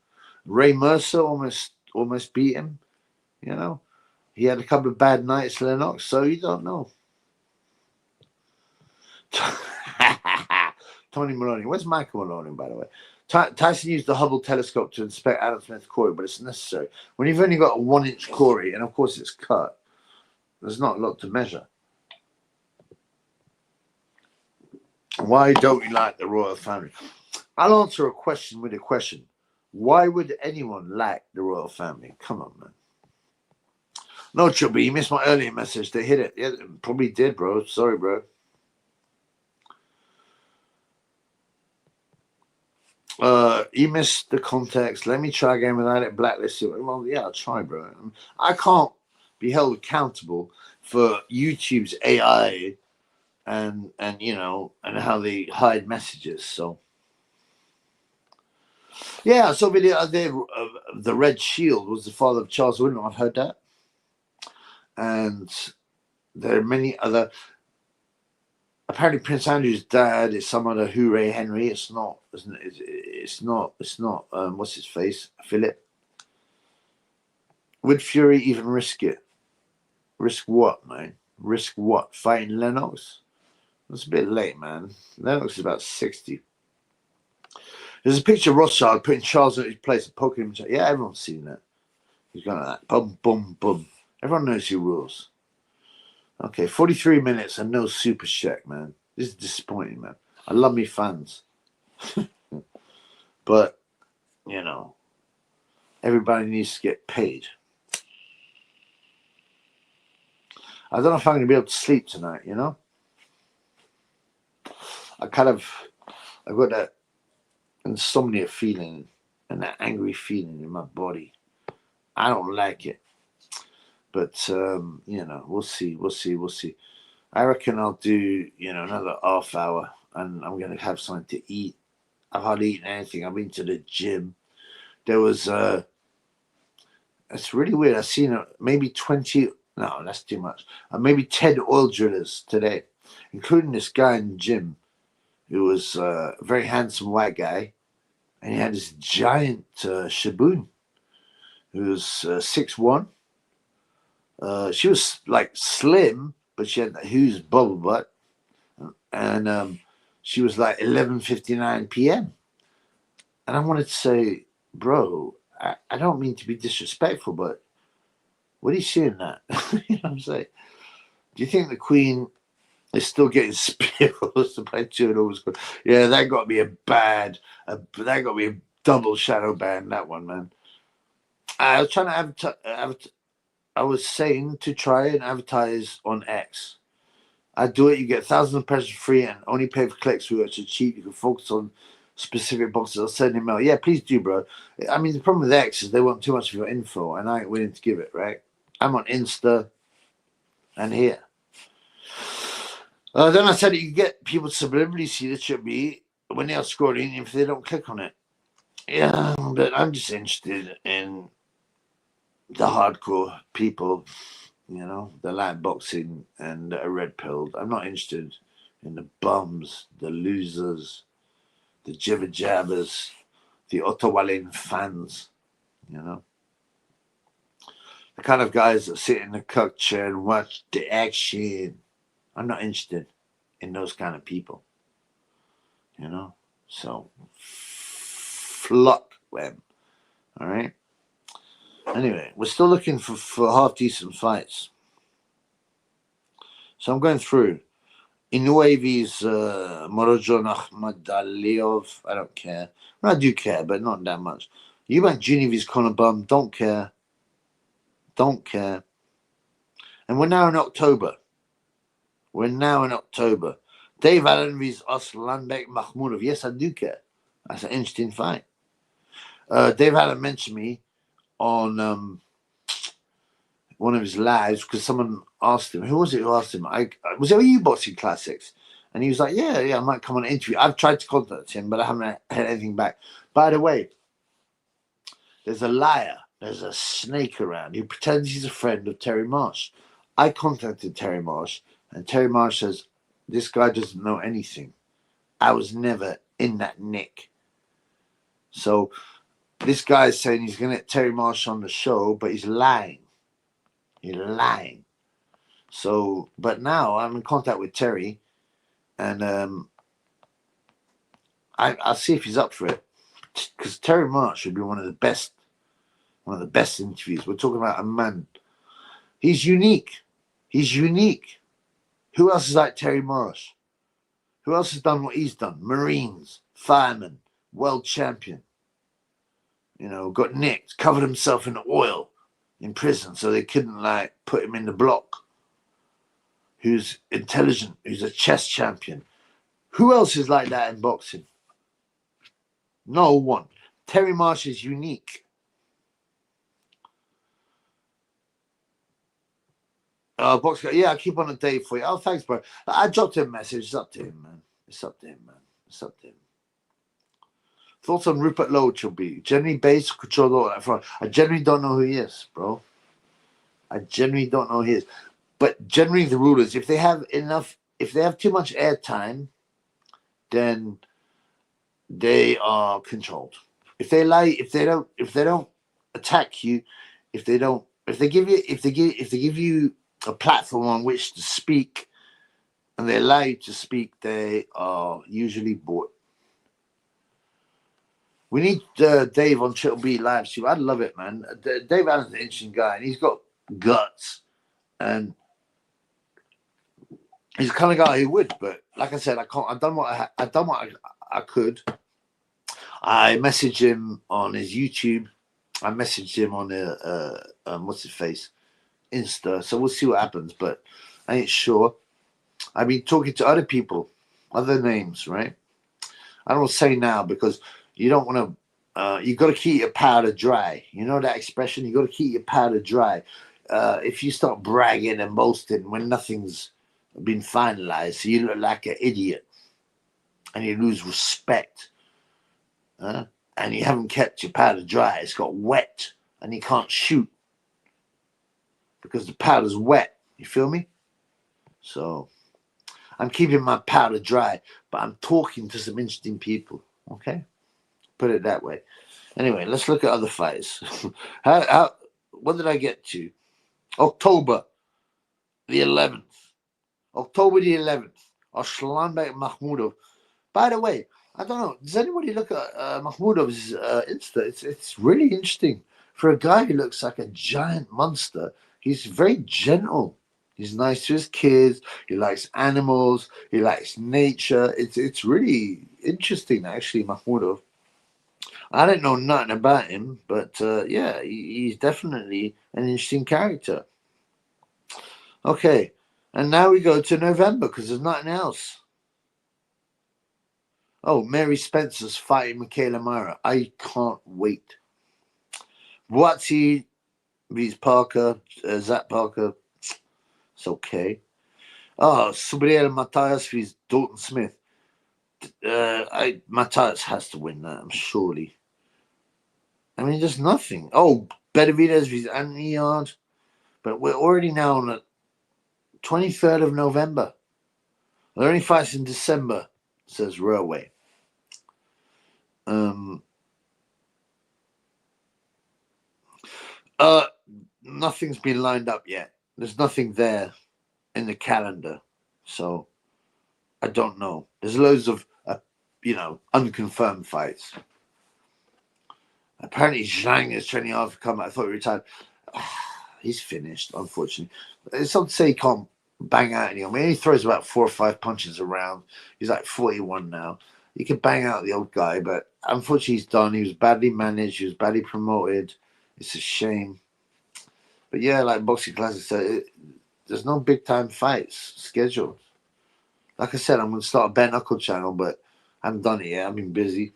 Speaker 1: Ray Mercer almost beat him. He had a couple of bad nights, Lennox, so you don't know. Tony Maloney. Where's Michael Maloney, by the way? Tyson used the Hubble telescope to inspect Adam Smith's Corey, but it's necessary. When you've only got a 1-inch Corey, and of course it's cut, there's not a lot to measure. Why don't you like the royal family? I'll answer a question with a question. Why would anyone like the royal family? Come on, man. No, Chubby, you missed my earlier message. They hit it. Yeah, probably did, bro. Sorry, bro. You missed the context. Let me try again without it blacklisted. Well, yeah, I'll try, bro. I can't be held accountable for YouTube's AI and how they hide messages. So yeah, I saw a video there of the Red Shield was the father of Charles William. I've heard that, and there are many other. Apparently, Prince Andrew's dad is some other Hooray Henry. It's not. It's not. What's his face? Philip. Would Fury even risk it? Risk what, man? Risk what? Fighting Lennox? It's a bit late, man. Lennox is about 60. There's a picture of Rothschild putting Charles in his place and poking him. Yeah, everyone's seen that. He's going like that. Boom, boom, boom. Everyone knows who rules. Okay, 43 minutes and no super check, man. This is disappointing, man. I love me fans. But, everybody needs to get paid. I don't know if I'm going to be able to sleep tonight, I've got that insomnia feeling and that angry feeling in my body. I don't like it. But, we'll see. I reckon I'll do, another half hour and I'm going to have something to eat. I've hardly eaten anything. I've been to the gym. There was, it's really weird. I've seen maybe 20, no, that's too much. Maybe 10 oil drillers today. including this guy in the gym who was a very handsome white guy, and he had this giant shaboon who was 6'1". She was like slim, but she had that huge bubble butt, and she was like 11:59 p.m. And I wanted to say, bro, I don't mean to be disrespectful, but what are you seeing that? You know what I'm saying? Do you think the Queen is still getting spirals by two and always go? Yeah, that got me that got me a double shadow ban. That one, man. I was trying to I was saying to try and advertise on X. I do it. You get thousands of impressions free and only pay for clicks. We actually cheap. You can focus on specific boxes. I'll send an email. Yeah, please do, bro. I mean, the problem with X is they want too much of your info, and I ain't willing to give it. Right? I'm on Insta and here. Then I said you get people subliminally see that should be when they're scrolling if they don't click on it. Yeah, but I'm just interested in the hardcore people, you know, the like boxing and the red pilled. I'm not interested in the bums, the losers, the jibber jabbers, the Ottawalin fans, you know. The kind of guys that sit in the cuck chair and watch the action. I'm not interested in those kind of people, you know. So, flock them, all right? Anyway, we're still looking for half-decent fights. So I'm going through. Inuevi's Morojo Makhmudov, I don't care. Well, I do care, but not that much. Eubank Junivi's Conor Bum, don't care. Don't care. And we're now in October. Dave Allen vs. Aslanbek Makhmudov. Yes, I do care. That's an interesting fight. Dave Allen mentioned me on one of his lives because someone asked him, who was it who asked him? Was it you boxing classics? And he was like, yeah, I might come on an interview. I've tried to contact him, but I haven't had anything back. By the way, there's a liar. There's a snake around. He pretends he's a friend of Terry Marsh. I contacted Terry Marsh, and Terry Marsh says, this guy doesn't know anything. I was never in that nick. So this guy is saying he's going to get Terry Marsh on the show, but he's lying. He's lying. So, but now I'm in contact with Terry, and I'll see if he's up for it. Because Terry Marsh should be one of the best interviews. We're talking about a man. He's unique. Who else is like Terry Marsh? Who else has done what he's done? Marines, fireman, world champion. You know, got nicked, covered himself in oil in prison so they couldn't like put him in the block. Who's intelligent, who's a chess champion. Who else is like that in boxing? No one. Terry Marsh is unique. Boxer, yeah, I keep on a date for you. Oh, thanks, bro. I dropped him a message. It's up to him, man. Thoughts on Rupert Loach will be generally based control. I generally don't know who he is, bro. I generally don't know who he is. But generally the rule is if they have too much airtime, then they are controlled. If they lie, if they don't attack you, if they give you a platform on which to speak and they allow you to speak, they are usually bought. We need Dave on Triple B live stream. I'd love it, man. Dave Allen's an interesting guy and he's got guts and he's the kind of guy who would, but like I said, I've done what I could. I messaged him on his YouTube. I messaged him on what's his face, Insta. So we'll see what happens, but I ain't sure. I've been talking to other people, other names, right? I don't want to say now because you don't want to. You got to keep your powder dry. You know that expression? You got to keep your powder dry. If you start bragging and boasting when nothing's been finalized, so you look like an idiot, and you lose respect. And you haven't kept your powder dry. It's got wet, and you can't shoot because the powder's wet. You feel me? So I'm keeping my powder dry, but I'm talking to some interesting people. Okay, put it that way. Anyway, let's look at other fights. What did I get to? October the 11th. October the 11th. Arslanbek Makhmudov. By the way, I don't know. Does anybody look at Makhmudov's Insta? It's really interesting. For a guy who looks like a giant monster, he's very gentle. He's nice to his kids. He likes animals. He likes nature. It's really interesting, actually, Makhmudov. I don't know nothing about him, but yeah, he's definitely an interesting character. Okay, and now we go to November because there's nothing else. Oh, Mary Spencer's fighting Michaela Myra. I can't wait. Buatsi vs Parker, Zach Parker. It's okay. Oh, Subriel Matthias vs Dalton Smith. Matthias has to win that, surely. I mean, there's nothing. Oh, Benavidez vs Anthony Yard. But we're already now on the 23rd of November. The only fights in December, says Railway. Nothing's been lined up yet. There's nothing there in the calendar. So I don't know. There's loads of, unconfirmed fights. Apparently Zhang is training hard for comeback. I thought he retired. He's finished, unfortunately. It's not to say he can't bang out anymore. I mean, he throws about 4 or 5 punches around. He's like 41 now. He could bang out the old guy, but unfortunately he's done. He was badly managed. He was badly promoted. It's a shame. But yeah, like Boxing Classic said, there's no big-time fights scheduled. Like I said, I'm going to start a bare knuckle channel, but I haven't done it yet. I've been busy.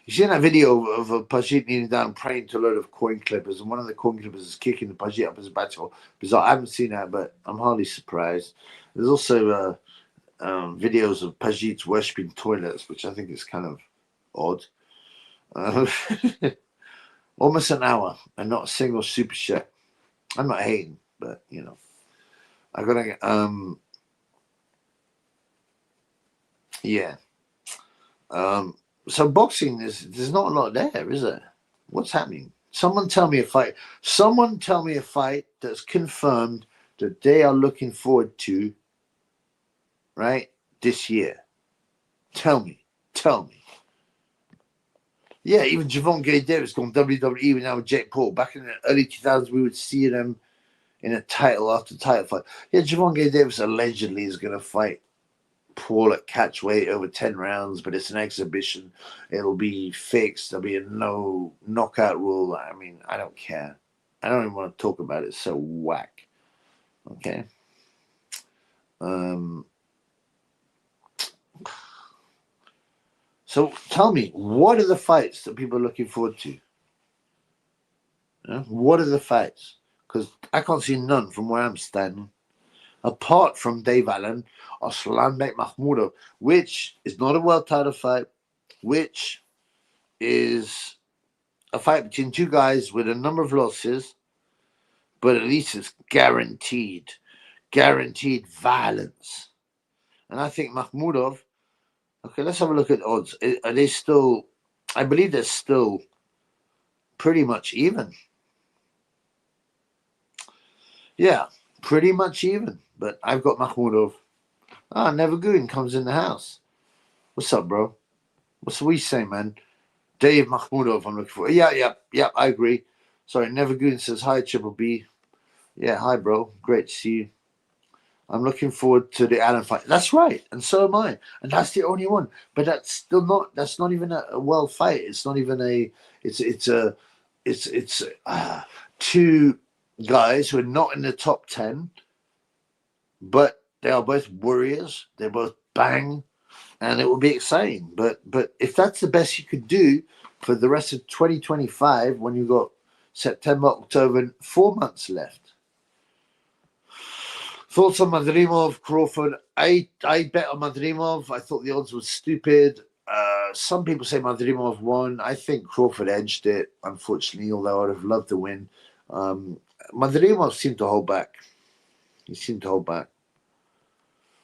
Speaker 1: You seen that video of a Pajit kneeling down praying to a load of coin clippers, and one of the coin clippers is kicking the Pajit up his bicycle. Bizarre. I haven't seen that, but I'm hardly surprised. There's also videos of Pajits worshipping toilets, which I think is kind of odd. Almost an hour and not a single super chat. I'm not hating, but I gotta get yeah. So boxing, there's not a lot there, is there? What's happening? Someone tell me a fight. Someone tell me a fight that's confirmed that they are looking forward to, right, this year. Tell me. Yeah, even Javon Gay Davis going WWE now with Jake Paul. Back in the early 2000s, we would see them in a title after title fight. Yeah, Javon Gay Davis allegedly is going to fight Paul at catchweight over 10 rounds, but it's an exhibition. It'll be fixed. There'll be a no knockout rule. I mean, I don't care. I don't even want to talk about it. It's so whack. Okay. So tell me, what are the fights that people are looking forward to? What are the fights? Because I can't see none from where I'm standing. Apart from Dave Allen, Arslanbek Makhmudov, which is not a world title fight, which is a fight between two guys with a number of losses, but at least it's guaranteed violence. And I think Makhmudov, okay, let's have a look at odds. Are they still, I believe they're still pretty much even. Yeah, pretty much even. But I've got Makhmudov. Nevergoon comes in the house. What's up, bro? What's we say, man? Dave Makhmudov, I'm looking for. Yeah, I agree. Sorry, Nevergoon says, hi, Triple B. Yeah, hi, bro. Great to see you. I'm looking forward to the Allen fight. That's right, and so am I. And that's the only one. But that's not even a world fight. It's not even a. It's two guys who are not in the top 10, but they are both warriors. They both bang, and it will be exciting. But if that's the best you could do for the rest of 2025, when you've got September, October, and 4 months left. Thoughts on Madrimov, Crawford? I bet on Madrimov. I thought the odds were stupid. Some people say Madrimov won. I think Crawford edged it, unfortunately, although I would have loved to win. Madrimov seemed to hold back. He seemed to hold back.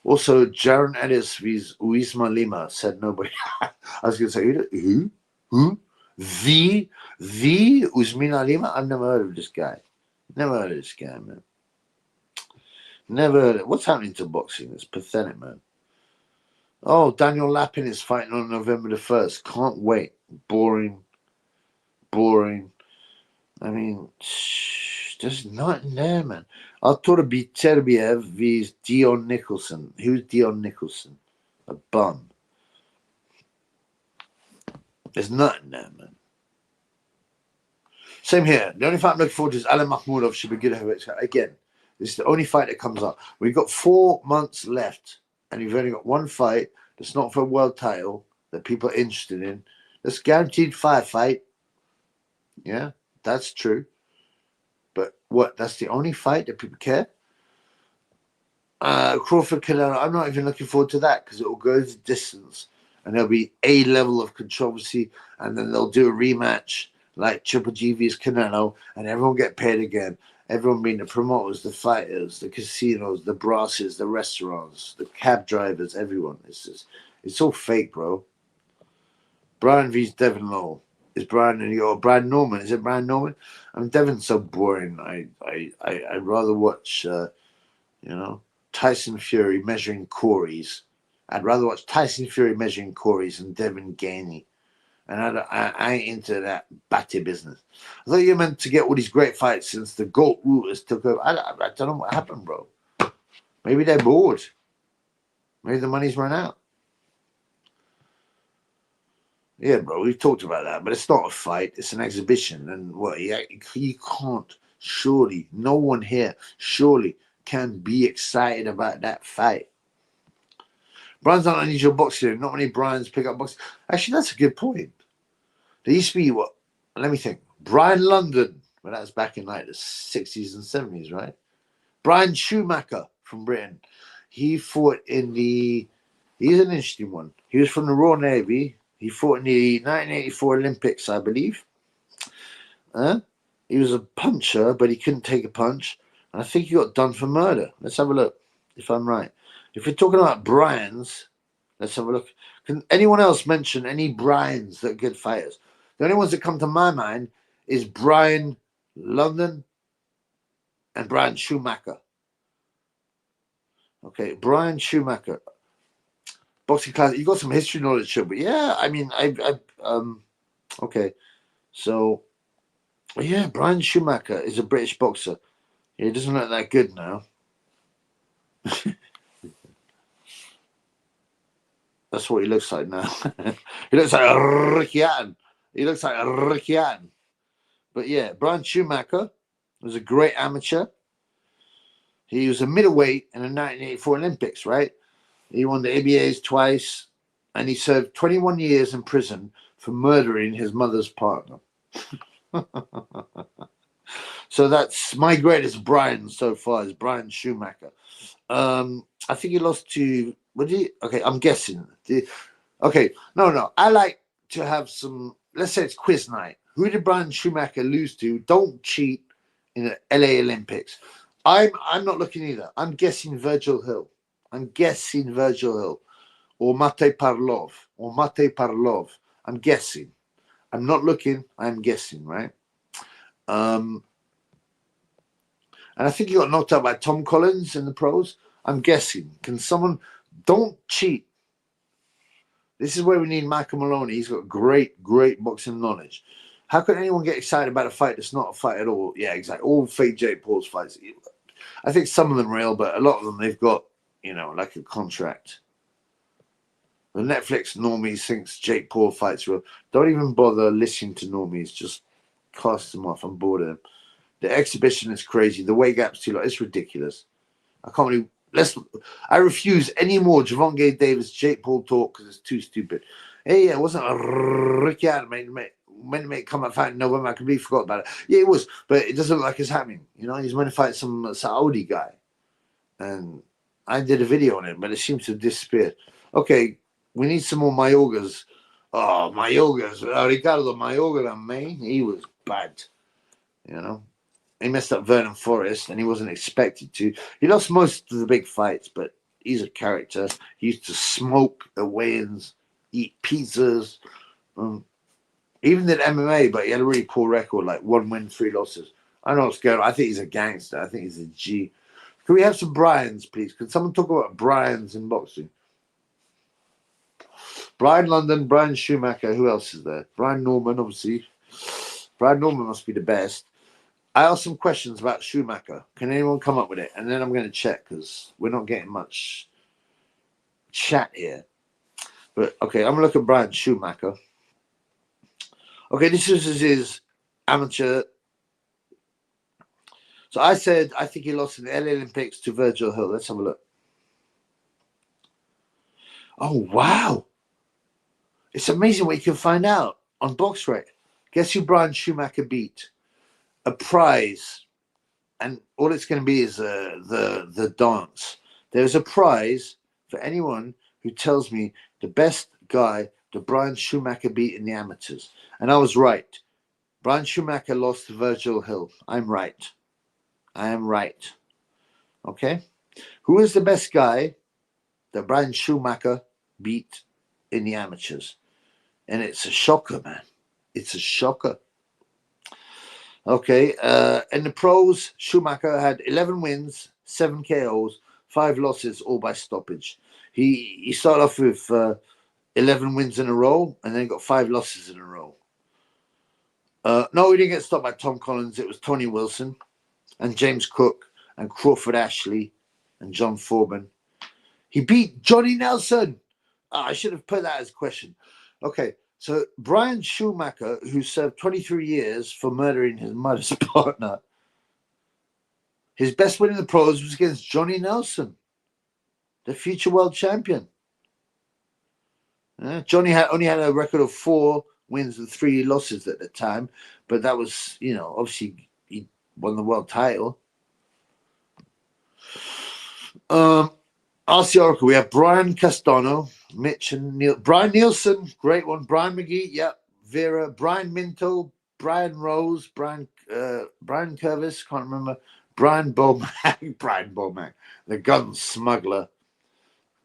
Speaker 1: Also, Jaron Ellis vs. Uysma Lima said nobody. I was going to say, who? Who? The Usmina Lima? I've never heard of this guy. Never heard of this guy, man. Never heard of. What's happening to boxing? It's pathetic, man. Oh, Daniel Lappin is fighting on November the 1st. Can't wait. Boring. I mean, there's nothing there, man. Artur Biterbiev vs. Dion Nicholson. Who's Dion Nicholson? A bum. There's nothing there, man. Same here. The only fight I'm looking forward to is Alan Makhmudov should be good heavyweight. Again, this is the only fight that comes up. We've got 4 months left, and you've only got one fight that's not for a world title that people are interested in. That's guaranteed fight. Yeah, that's true. But what? That's the only fight that people care? Crawford Canelo, I'm not even looking forward to that because it will go the distance and there'll be a level of controversy, and then they'll do a rematch like Triple G vs Canelo, and everyone get paid again. Everyone being the promoters, the fighters, the casinos, the brasses, the restaurants, the cab drivers, everyone. It's all fake, bro. Brian vs Devin Lowe. Is Brian Brian Norman? Is it Brian Norman? I mean, Devin's so boring. I'd rather watch Tyson Fury measuring Corey's. I'd rather watch Tyson Fury measuring Corey's than Devin Gainey. And I ain't into that batty business. I thought you were meant to get all these great fights since the GOAT Rooters took over. I don't know what happened, bro. Maybe they're bored. Maybe the money's run out. Yeah, bro, we've talked about that. But it's not a fight. It's an exhibition. And what you can't, surely, no one here, surely, can be excited about that fight. Brian's not an unusual boxer. Not many Brians pick up boxing. Actually, that's a good point. There used to be what? Let me think. Brian London. Well, that was back in like the 60s and 70s, right? Brian Schumacher from Britain. He fought in the... He's an interesting one. He was from the Royal Navy. He fought in the 1984 Olympics, I believe. He was a puncher, but he couldn't take a punch. And I think he got done for murder. Let's have a look, if I'm right. If we're talking about Bryans, let's have a look. Can anyone else mention any Bryans that are good fighters? The only ones that come to my mind is Brian London and Brian Schumacher. Okay, Brian Schumacher. Boxing class. You got some history knowledge, too, but yeah, I mean, okay. So, yeah, Brian Schumacher is a British boxer. He doesn't look that good now. That's what he looks like now. He looks like a Ricky Hatton. But yeah, Brian Schumacher was a great amateur. He was a middleweight in the 1984 Olympics, right? He won the ABAs twice, and he served 21 years in prison for murdering his mother's partner. So that's my greatest Brian so far is Brian Schumacher. I think he lost to... Okay, I'm guessing. Okay, no. I like to have some... Let's say it's quiz night. Who did Brian Schumacher lose to? Don't cheat in the LA Olympics. I'm not looking either. I'm guessing Virgil Hill. Or Mate Parlov. I'm guessing. I'm not looking. I'm guessing, right? And I think he got knocked out by Tom Collins in the pros. I'm guessing. Can someone... Don't cheat. This is where we need Michael Maloney. He's got great boxing knowledge. How can anyone get excited about a fight that's not a fight at all? Yeah, exactly. All fake Jake Paul's fights. I think some of them are real, but a lot of them, they've got, like a contract. The Netflix normies thinks Jake Paul fights real. Don't even bother listening to normies. Just cast them off. I'm bored of them. The exhibition is crazy. The weight gap's too low. It's ridiculous. I can't believe... I refuse any more Javonte Davis, Jake Paul talk because it's too stupid. Hey, it wasn't a Ricky Hatton meant to come and fight in November. I completely forgot about it. Yeah, it was, but it doesn't look like it's happening. He's meant to fight some Saudi guy, and I did a video on it, but it seems to have disappeared. Okay, we need some more Mayorgas. Oh, Mayorgas, Ricardo Mayorga, man, he was bad. He messed up Vernon Forrest, and he wasn't expected to. He lost most of the big fights, but He's a character. He used to smoke at weigh-ins, eat pizzas. Even did MMA, but he had a really poor record, like 1 win, 3 losses. I don't know what's going on. I think he's a gangster. I think he's a G. Can we have some Bryans, please? Can someone talk about Bryans in boxing? Brian London, Brian Schumacher. Who else is there? Brian Norman, obviously. Brian Norman must be the best. I asked some questions about Schumacher. Can anyone come up with it? And then I'm going to check because we're not getting much chat here. But, okay, I'm going to look at Brian Schumacher. Okay, this is his amateur. So I said, I think he lost in the LA Olympics to Virgil Hill. Let's have a look. Oh, wow. It's amazing what you can find out on BoxRec. Guess who Brian Schumacher beat? A prize. And all it's going to be is the dance. There's a prize for anyone who tells me the best guy that Brian Schumacher beat in the amateurs. And I was right. Brian Schumacher lost to Virgil Hill. I'm right. I am right. Okay? Who is the best guy that Brian Schumacher beat in the amateurs? And it's a shocker, man. It's a shocker. Okay. In the pros, Schumacher had 11 wins, 7 KOs, 5 losses, all by stoppage. He started off with 11 wins in a row and then got 5 losses in a row. No, he didn't get stopped by Tom Collins. It was Tony Wilson and James Cook and Crawford Ashley and John Foreman. He beat Johnny Nelson. I should have put that as a question. Okay, so Brian Schumacher, who served 23 years for murdering his mother's partner, his best win in the pros was against Johnny Nelson, the future world champion. Johnny only had a record of 4 wins and 3 losses at the time, but that was, obviously he won the world title. RC Oracle, we have Brian Castano, Mitch and Neil. Brian Nielsen, great one. Brian McGee, yep. Vera, Brian Minto, Brian Rose, Brian Curvis, can't remember. Brian Bomack, Brian Bomack, the gun smuggler.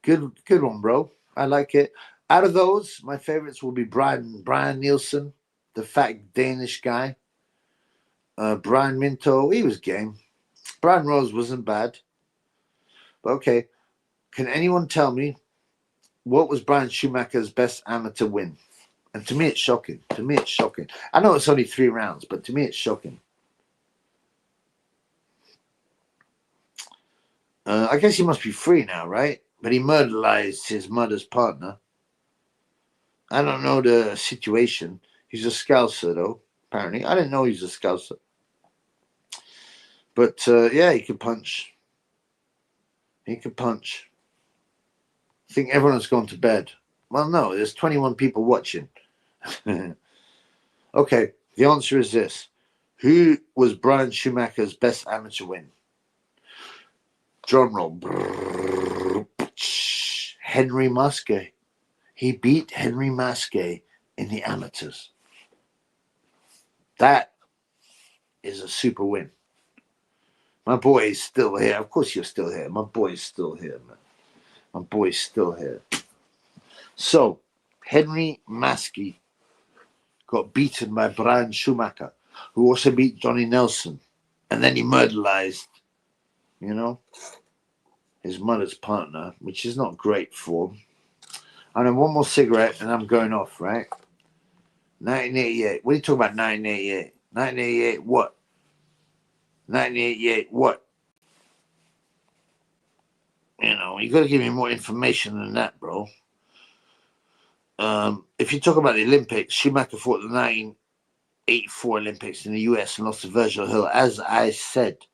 Speaker 1: Good one, bro. I like it. Out of those, my favorites will be Brian Nielsen, the fat Danish guy. Brian Minto, he was game. Brian Rose wasn't bad. But okay, can anyone tell me what was Brian Schumacher's best amateur win? And to me, it's shocking. I know it's only 3 rounds, but to me, it's shocking. I guess he must be free now, right? But he murderized his mother's partner. I don't know the situation. He's a Scouser, though, apparently. I didn't know he was a Scouser. But, yeah, he could punch. He could punch. I think everyone's gone to bed. Well, no, there's 21 people watching. Okay, the answer is this. Who was Brian Schumacher's best amateur win? Drum roll. Henry Musquet. He beat Henry Musquet in the amateurs. That is a super win. My boy is still here. Of course you're still here. My boy is still here, man. My boy's still here. So, Henry Musquet got beaten by Brian Schumacher, who also beat Johnny Nelson. And then he murderized, his mother's partner, which is not great for him. And then one more cigarette and I'm going off, right? 1988. What are you talking about, 1988? 1988 what? 1988 what? You got to give me more information than that, bro. If you talk about the Olympics, Schumacher fought the 1984 Olympics in the US and lost to Virgil Hill, as I said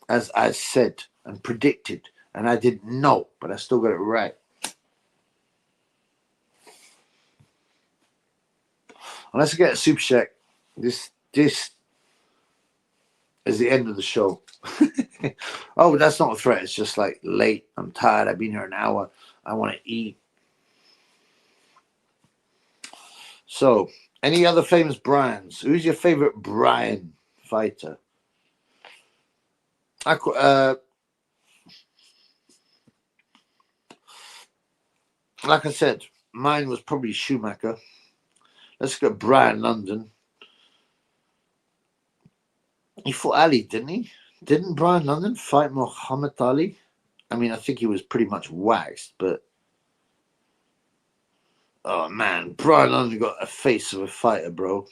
Speaker 1: and predicted, and I didn't know, but I still got it right. Unless I get a super check, this is the end of the show. Oh, but that's not a threat. It's just like late. I'm tired. I've been here an hour. I want to eat. So, any other famous Brians? Who's your favorite Brian fighter? like I said, mine was probably Schumacher. Let's go Brian London. He fought Ali, didn't he? Didn't Brian London fight Muhammad Ali? I mean, I think he was pretty much waxed, but oh man, Brian London got a face of a fighter, bro.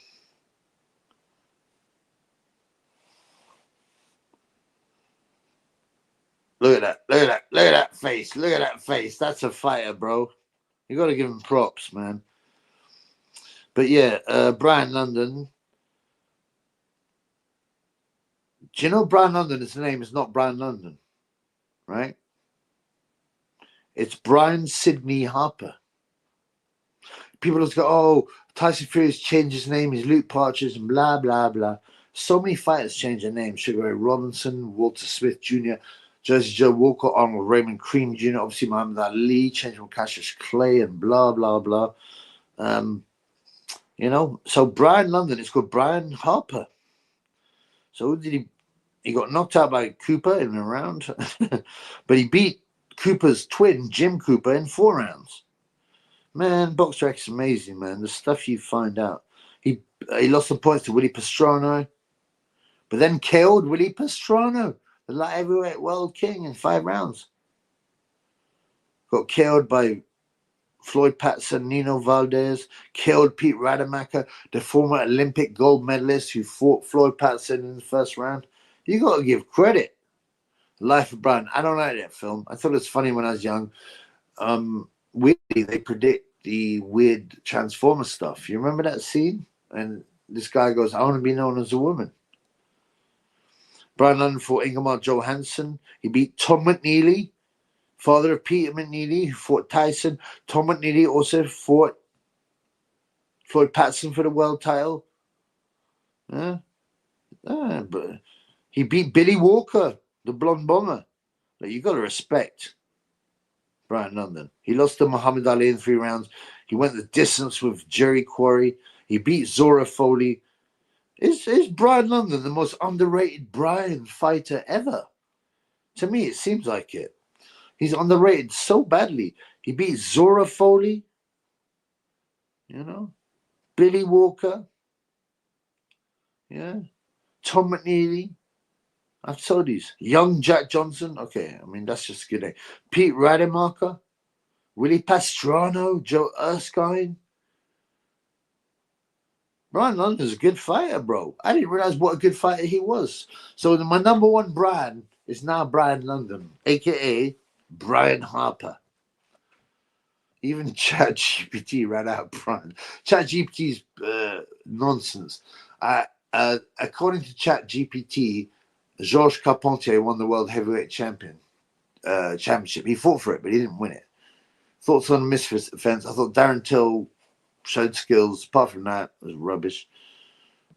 Speaker 1: Look at that, look at that, look at that face, look at that face. That's a fighter, bro. You got to give him props, man. But yeah, Brian London. Do you know Brian London? His name is not Brian London, right? It's Brian Sidney Harper. People just go, oh, Tyson Fury's changed his name, he's Luke Partridge, and blah, blah, blah. So many fighters change their name. Sugar Ray Robinson, Walter Smith Jr., Jersey Joe Walker, Arnold Raymond Cream Jr., obviously Muhammad Ali, changed from Cassius Clay, and blah, blah, blah. You know, so Brian London, it's called Brian Harper. So who did he got knocked out by Cooper in a round, but he beat Cooper's twin, Jim Cooper, in 4 rounds. Man, BoxRec is amazing, man. The stuff you find out. He lost some points to Willie Pastrana, but then killed Willie Pastrana, the light heavyweight world king, in 5 rounds. Got killed by Floyd Patterson, Nino Valdez, killed Pete Rademacher, the former Olympic gold medalist who fought Floyd Patterson in the 1st round. You got to give credit. Life of Brian. I don't like that film. I thought it was funny when I was young. Weirdly, they predict the weird Transformer stuff. You remember that scene? And this guy goes, I want to be known as a woman. Brian London fought Ingemar Johansson. He beat Tom McNeely, father of Peter McNeely, who fought Tyson. Tom McNeely also fought Floyd Patterson for the world title. But he beat Billy Walker, the blonde bomber. Like, you got to respect Brian London. He lost to Muhammad Ali in 3 rounds. He went the distance with Jerry Quarry. He beat Zora Foley. Is Brian London the most underrated Brian fighter ever? To me, it seems like it. He's underrated so badly. He beat Zora Foley, you know, Billy Walker, yeah, Tom McNeely. I've told these. Young Jack Johnson. Okay, I mean, that's just a good name. Pete Rademacher, Willie Pastrana, Joe Erskine. Brian London's a good fighter, bro. I didn't realize what a good fighter he was. So my number 1 brand is now Brian London, a.k.a. Brian Harper. Even ChatGPT ran out of Brian. ChatGPT's nonsense. According to ChatGPT, Georges Carpentier won the World Heavyweight Championship. He fought for it, but he didn't win it. Thoughts on the Misfits defense? I thought Darren Till showed skills. Apart from that, it was rubbish.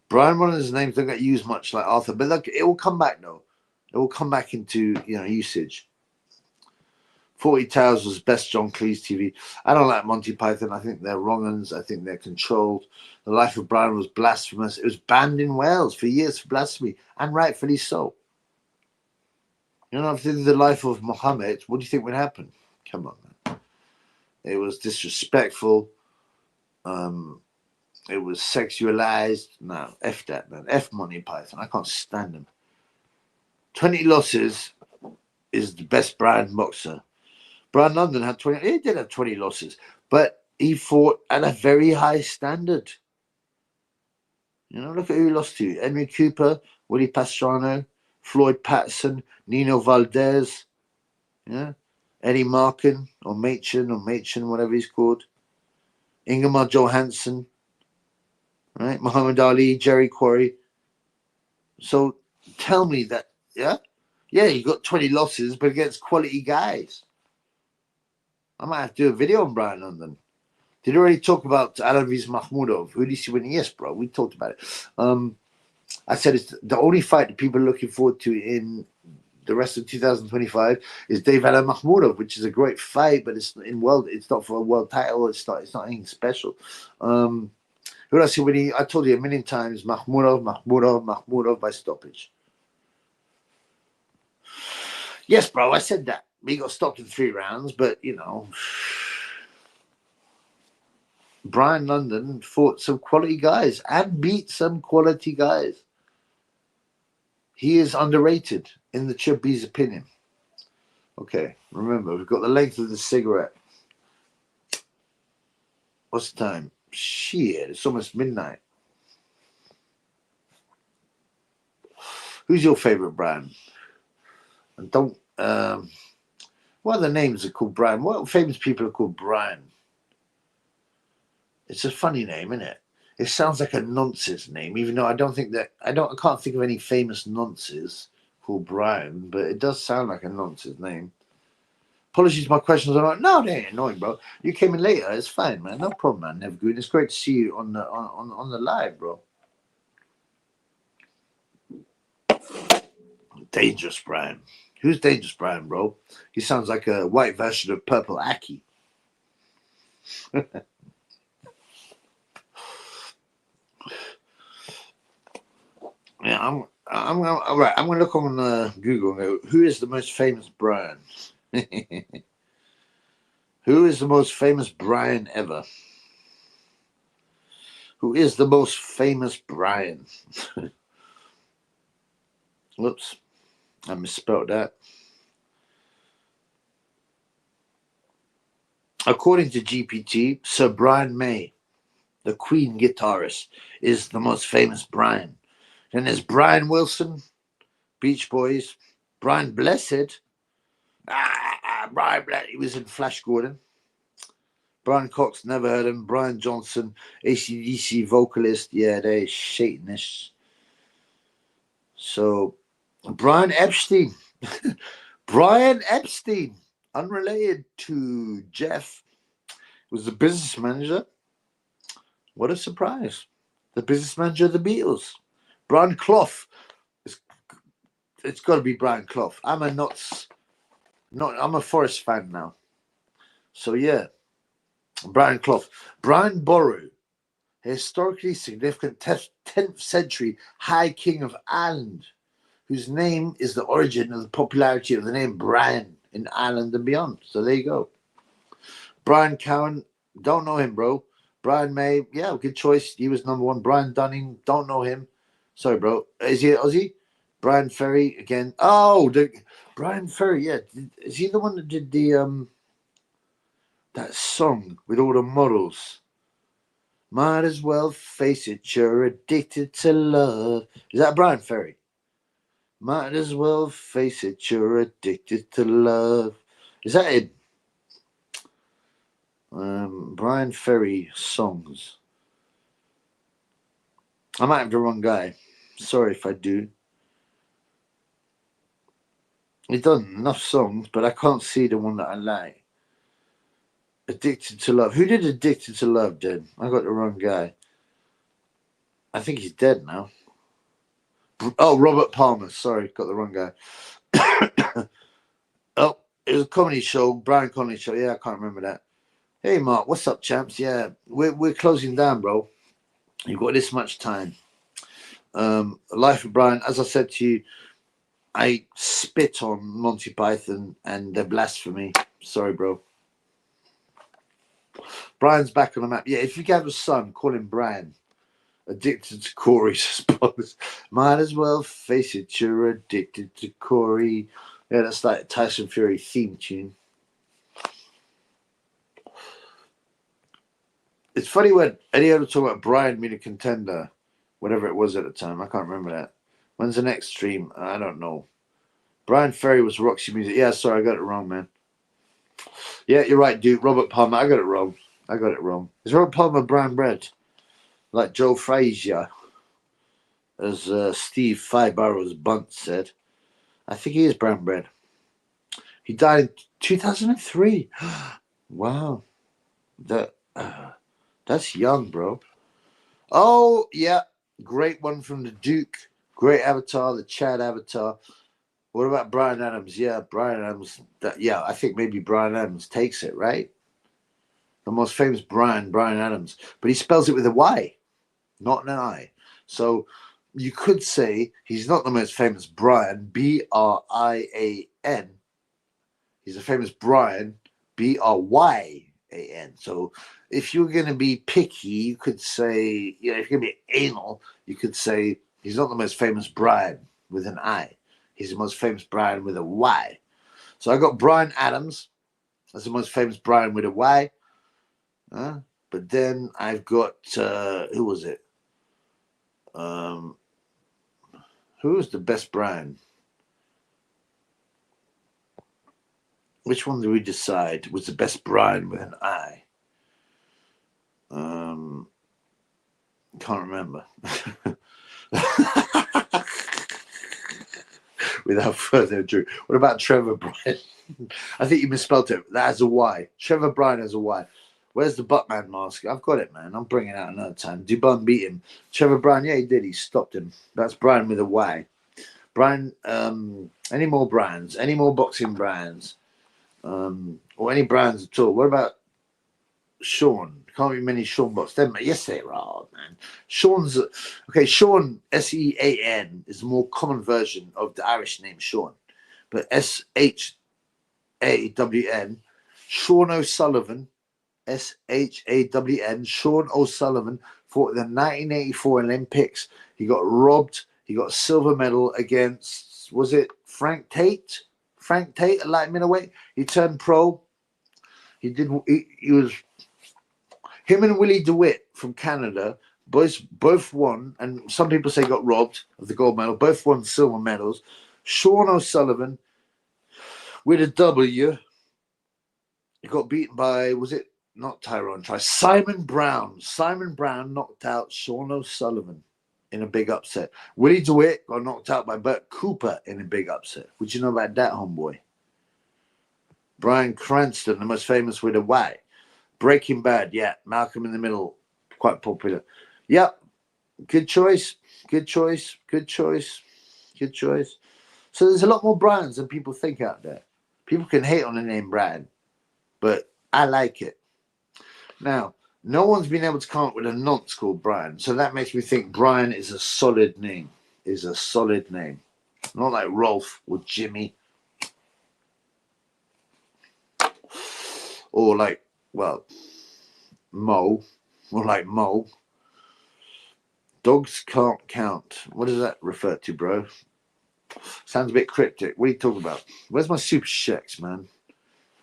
Speaker 1: Brian, one of his names don't get used much like Arthur, but look, it will come back though. It will come back into usage. 40 Towers was best John Cleese TV. I don't like Monty Python. I think they're wrong uns. I think they're controlled. The Life of Brian was blasphemous. It was banned in Wales for years for blasphemy, and rightfully so. You know, if this is the life of Muhammad, what do you think would happen? Come on, man. It was disrespectful. It was sexualized. No, F that, man. F Monty Python. I can't stand them. 20 losses is the best Brian boxer. Brian London had 20. He did have 20 losses, but he fought at a very high standard. You know, look at who he lost to. Henry Cooper, Willie Pastrana, Floyd Patterson, Nino Valdez, yeah, Eddie Markin, or Machen, whatever he's called. Ingemar Johansson, right? Muhammad Ali, Jerry Quarry. So tell me that, yeah, he got 20 losses, but against quality guys. I might have to do a video on Brian London. Did you already talk about Alaviz Makhmudov? Who did you see winning? Yes, bro. We talked about it. I said it's the only fight that people are looking forward to in the rest of 2025 is Dave Alan Makhmudov, which is a great fight, but it's not for a world title. It's not anything special. Who else see winning? I told you a million times, Makhmudov by stoppage. Yes, bro. I said that. He got stopped in 3 rounds, but Brian London fought some quality guys and beat some quality guys. He is underrated in the Chubby's opinion. Okay, remember, we've got the length of the cigarette. What's the time? Shit, it's almost midnight. Who's your favorite Brian? And don't, what other names are called Brian? What famous people are called Brian? It's a funny name, isn't it? It sounds like a nonsense name, even though I can't think of any famous nonces called Brian, but it does sound like a nonsense name. Apologies, my questions are like, no, they ain't annoying, bro. You came in later, it's fine, man. No problem, man. Never good. It's great to see you on the live, bro. Dangerous Brian. Who's Dangerous Brian, bro? He sounds like a white version of Purple Aki. Yeah, I'm all right. I'm gonna look on Google and go, who is the most famous Brian? Who is the most famous Brian ever? Who is the most famous Brian? Whoops, I misspelled that. According to GPT, Sir Brian May, the Queen guitarist, is the most famous Brian. Then there's Brian Wilson, Beach Boys, Brian Blessed. Brian Blessed, he was in Flash Gordon. Brian Cox, never heard him. Brian Johnson, AC/DC vocalist. Yeah, they're Satanists. So, Brian Epstein. Brian Epstein, unrelated to Jeff, was the business manager. What a surprise. The business manager of the Beatles. Brian Clough. It's got to be Brian Clough. I'm a Forest fan now. So, yeah. Brian Clough. Brian Boru, historically significant 10th century High King of Ireland, whose name is the origin of the popularity of the name Brian in Ireland and beyond. So there you go. Brian Cowan, don't know him, bro. Brian May, yeah, good choice. He was number one. Brian Dunning, don't know him. Sorry, bro. Is he Aussie? Brian Ferry again. Oh, Brian Ferry, yeah. Is he the one that did the that song with all the models? Might as well face it, you're addicted to love. Is that Brian Ferry? Might as well face it, you're addicted to love. Is that it? Brian Ferry songs. I might have the wrong guy. Sorry if I do. He's done enough songs, but I can't see the one that I like. Addicted to Love. Who did Addicted to Love, then? I got the wrong guy. I think he's dead now. Oh, Robert Palmer. Sorry, got the wrong guy. Oh, it was a comedy show, Brian Conley show. Yeah, I can't remember that. Hey, Mark, what's up, champs? Yeah, we're closing down, bro. You've got this much time. Life of Brian, as I said to you, I spit on Monty Python and their blasphemy. Sorry, bro. Brian's back on the map. Yeah, if you have a son, call him Brian. Addicted to Corey, I suppose. Might as well face it, you're addicted to Corey. Yeah, that's like Tyson Fury theme tune. It's funny when Eddie ever talk about Brian being a contender, whatever it was at the time. I can't remember that. When's the next stream? I don't know. Brian Ferry was Roxy Music. Yeah, sorry, I got it wrong, man. Yeah, you're right, dude. Robert Palmer. I got it wrong. Is Robert Palmer brown bread? Like Joe Frazier, as Steve Five-Barrels Bunt said. I think he is brown bread. He died in 2003. Wow. That's young, bro. Oh, yeah. Great one from the Duke. Great avatar, the Chad avatar. What about Bryan Adams? Yeah, Bryan Adams. I think maybe Bryan Adams takes it, right? The most famous Bryan Adams. But he spells it with a Y, not an I. So you could say he's not the most famous Brian, B-R-I-A-N. He's a famous Brian, B-R-Y-A-N. So if you're going to be picky, you could say, you know, if you're going to be anal, you could say he's not the most famous Brian with an I. He's the most famous Brian with a Y. So I got Brian Adams as the most famous Brian with a Y. But then I've got, who was it? Who was the best Brian? Which one did we decide was the best Brian with an I? Can't remember. Without further ado, what about Trevor Bryan? I think you misspelled it. That has a Y. Trevor Bryan has a Y. Where's the Buttman mask? I've got it, man. I'm bringing it out another time. Dubois beat him. Trevor Bryan, yeah, he did. He stopped him. That's Bryan with a Y. Bryan, any more brands? Any more boxing brands? Or any brands at all? What about Sean? Can't be many Sean bots. Yes, they are, man. Sean's okay. Sean, Sean, is a more common version of the Irish name Sean, but Shawn, Sean O'Sullivan, Shawn, Sean O'Sullivan fought in the 1984 Olympics. He got robbed. He got a silver medal against, was it Frank Tate? Frank Tate, a light middleweight. He turned pro. He was. Him and Willie DeWitt from Canada both won, and some people say got robbed of the gold medal. Both won silver medals. Sean O'Sullivan with a W. He got beaten by, was it not Tyrone Try? Simon Brown. Simon Brown knocked out Sean O'Sullivan in a big upset. Willie DeWitt got knocked out by Bert Cooper in a big upset. What you know about that, homeboy? Bryan Cranston, the most famous with a Y. Breaking Bad, yeah. Malcolm in the Middle, quite popular. Yep. Good choice. Good choice. Good choice. Good choice. So there's a lot more Brians than people think out there. People can hate on the name Brian, but I like it. Now, no one's been able to come up with a nonce called Brian, so that makes me think Brian is a solid name. Is a solid name. Not like Rolf or Jimmy. Or like, well, Mo, more like Mo. Dogs can't count. What does that refer to, bro? Sounds a bit cryptic. What are you talking about? Where's my super checks, man?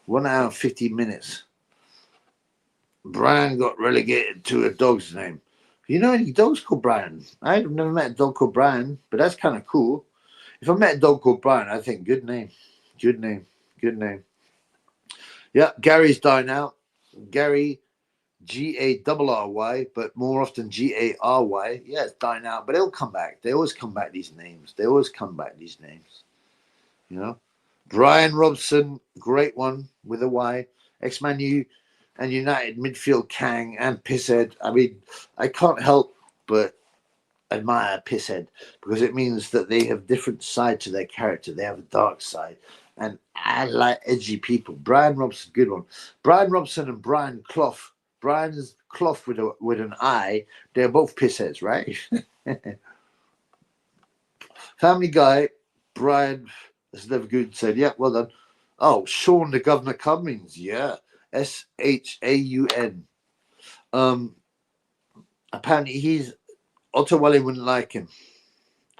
Speaker 1: 1 hour and 50 minutes. Brian got relegated to a dog's name. You know any dogs called Brian? I've never met a dog called Brian, but that's kind of cool. If I met a dog called Brian, I think good name. Good name. Good name. Yeah, Gary's dying out. Gary, Garry, but more often Gary. Yeah, it's dying out, but it'll come back. They always come back, these names. They always come back, these names. You know? Brian Robson, great one with a Y. Ex-Man U and United midfield Kang and Pisshead. I mean, I can't help but admire Pisshead because it means that they have different sides to their character. They have a dark side. And I like edgy people. Brian Robson, good one. Brian Robson and Brian Clough. Brian's Clough with an I. They're both pissheads, right? Family Guy, Brian, that's never good, said, yeah, well done. Oh, Sean the Governor Cummings, yeah. Shaun. Apparently Otto Wallin wouldn't like him.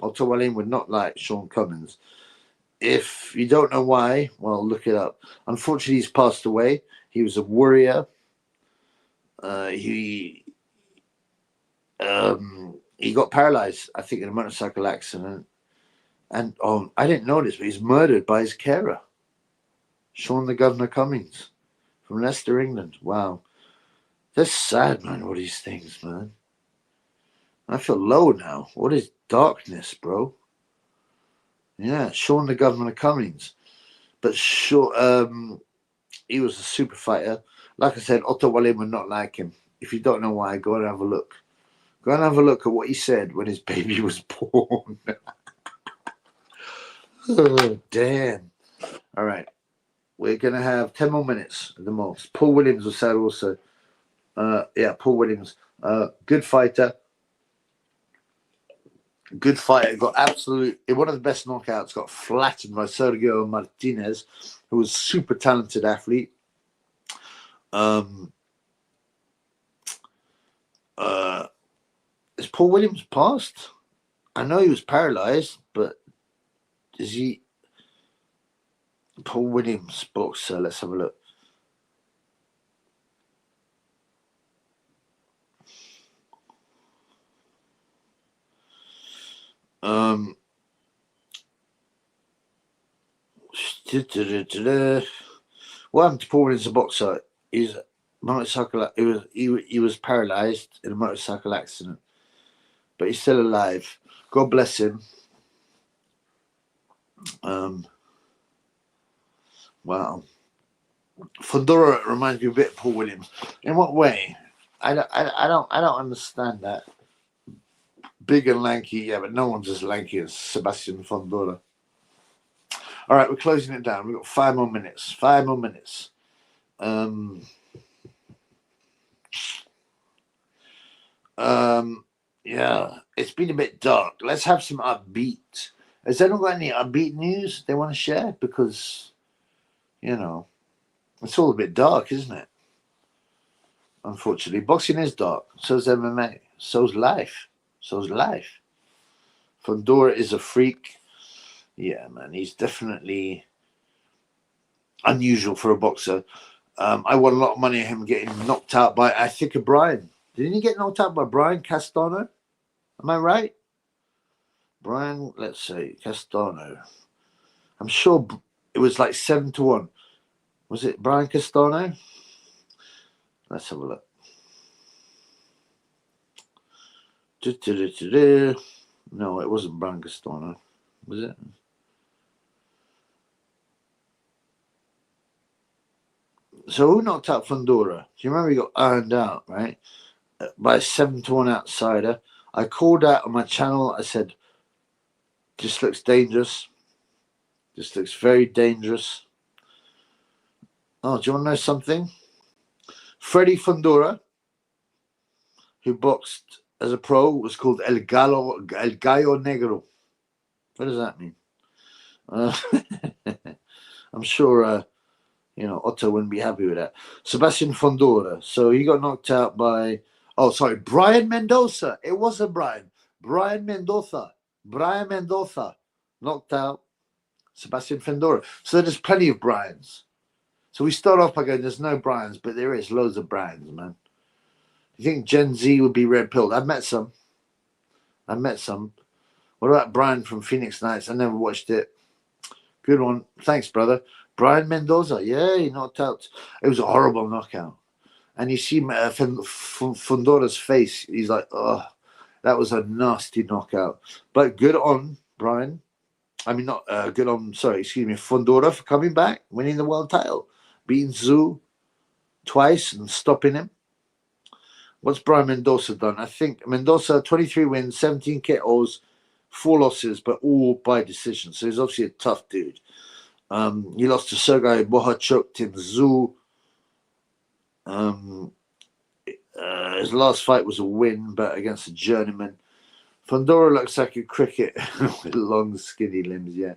Speaker 1: Otto Wallin would not like Sean Cummins. If you don't know why, well, look it up. Unfortunately, he's passed away. He was a warrior. He got paralyzed, I think, in a motorcycle accident. And I didn't know this, but he's murdered by his carer, Sean the Governor Cummings from Leicester, England. Wow. That's sad, man, all these things, man. I feel low now. What is darkness, bro? Yeah, Sean the Governor Cummings. But he was a super fighter. Like I said, Otto Wallin would not like him. If you don't know why, go and have a look. Go and have a look at what he said when his baby was born. Oh, damn. All right. We're going to have 10 more minutes at the most. Paul Williams was said also. Yeah, Paul Williams. Good fighter. Good fighter. Got one of the best knockouts. Got flattened by Sergio Martinez, who was a super talented athlete. Paul Williams passed? I know he was paralyzed, but is he Paul Williams boxer? Let's have a look. What happened to Paul Williams, a boxer? He's motorcycle. He was paralyzed in a motorcycle accident, but he's still alive. God bless him. Wow. Fundora reminds me a bit of Paul Williams. In what way? I don't understand that. Big and lanky, yeah, but no one's as lanky as Sebastian Fundora. All right, we're closing it down. We've got 5 more minutes. 5 more minutes. Yeah, it's been a bit dark. Let's have some upbeat. Has anyone got any upbeat news they want to share? Because, you know, it's all a bit dark, isn't it? Unfortunately, boxing is dark. So's MMA. So's life. So's life. Fundora is a freak. Yeah, man, he's definitely unusual for a boxer. I won a lot of money on him getting knocked out by, I think, a Brian. Didn't he get knocked out by Brian Castano? Am I right? Brian, let's say, Castano. I'm sure it was like 7-1. Was it Brian Castano? Let's have a look. No, it wasn't Brian Castano. Was it? So who knocked out Fundora? Do you remember he got ironed out, right? By a 7-1 outsider. I called out on my channel. I said, this looks dangerous. This looks very dangerous. Oh, do you want to know something? Freddie Fundora, who boxed as a pro, was called El Gallo Negro. What does that mean? I'm sure, Otto wouldn't be happy with that. Sebastian Fundora. So he got knocked out by, Brian Mendoza. It wasn't Brian. Brian Mendoza. Knocked out Sebastian Fundora. So there's plenty of Brians. So we start off by going, there's no Brians, but there is loads of Brians, man. You think Gen Z would be red-pilled? I've met some. What about Brian from Phoenix Nights? I never watched it. Good one. Thanks, brother. Brian Mendoza. Yeah, he knocked out. It was a horrible knockout. And you see Fundora's face. He's like, oh, that was a nasty knockout. But good on Brian. I mean, not good on, Fundora for coming back, winning the world title, beating Zhu twice and stopping him. What's Brian Mendoza done? I think Mendoza, 23 wins, 17 KOs, 4 losses, but all by decision. So he's obviously a tough dude. He lost to Sergei Bohachuk, Tim Zhu. His last fight was a win, but against a journeyman. Fundora looks like a cricket with long, skinny limbs, yeah.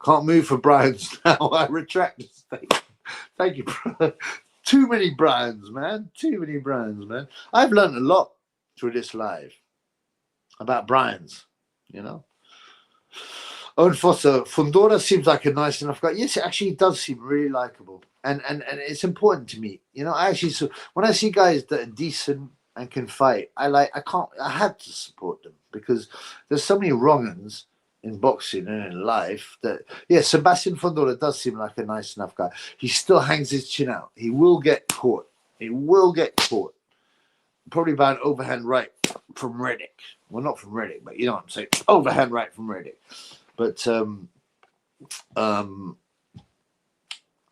Speaker 1: Can't move for Brian's now. I retract the statement. Thank you, brother. Too many Brians, man. I've learned a lot through this live about Brians, Owen Foster, Fundora seems like a nice enough guy. Yes, it actually does seem really likable. And it's important to me. When I see guys that are decent and can fight, I have to support them because there's so many wrong-uns in boxing and in life that, Sebastian Fundora does seem like a nice enough guy. He still hangs his chin out. He will get caught. Probably by an overhand right from Reddick. Well, not from Reddick, but you know what I'm saying. Overhand right from Reddick. But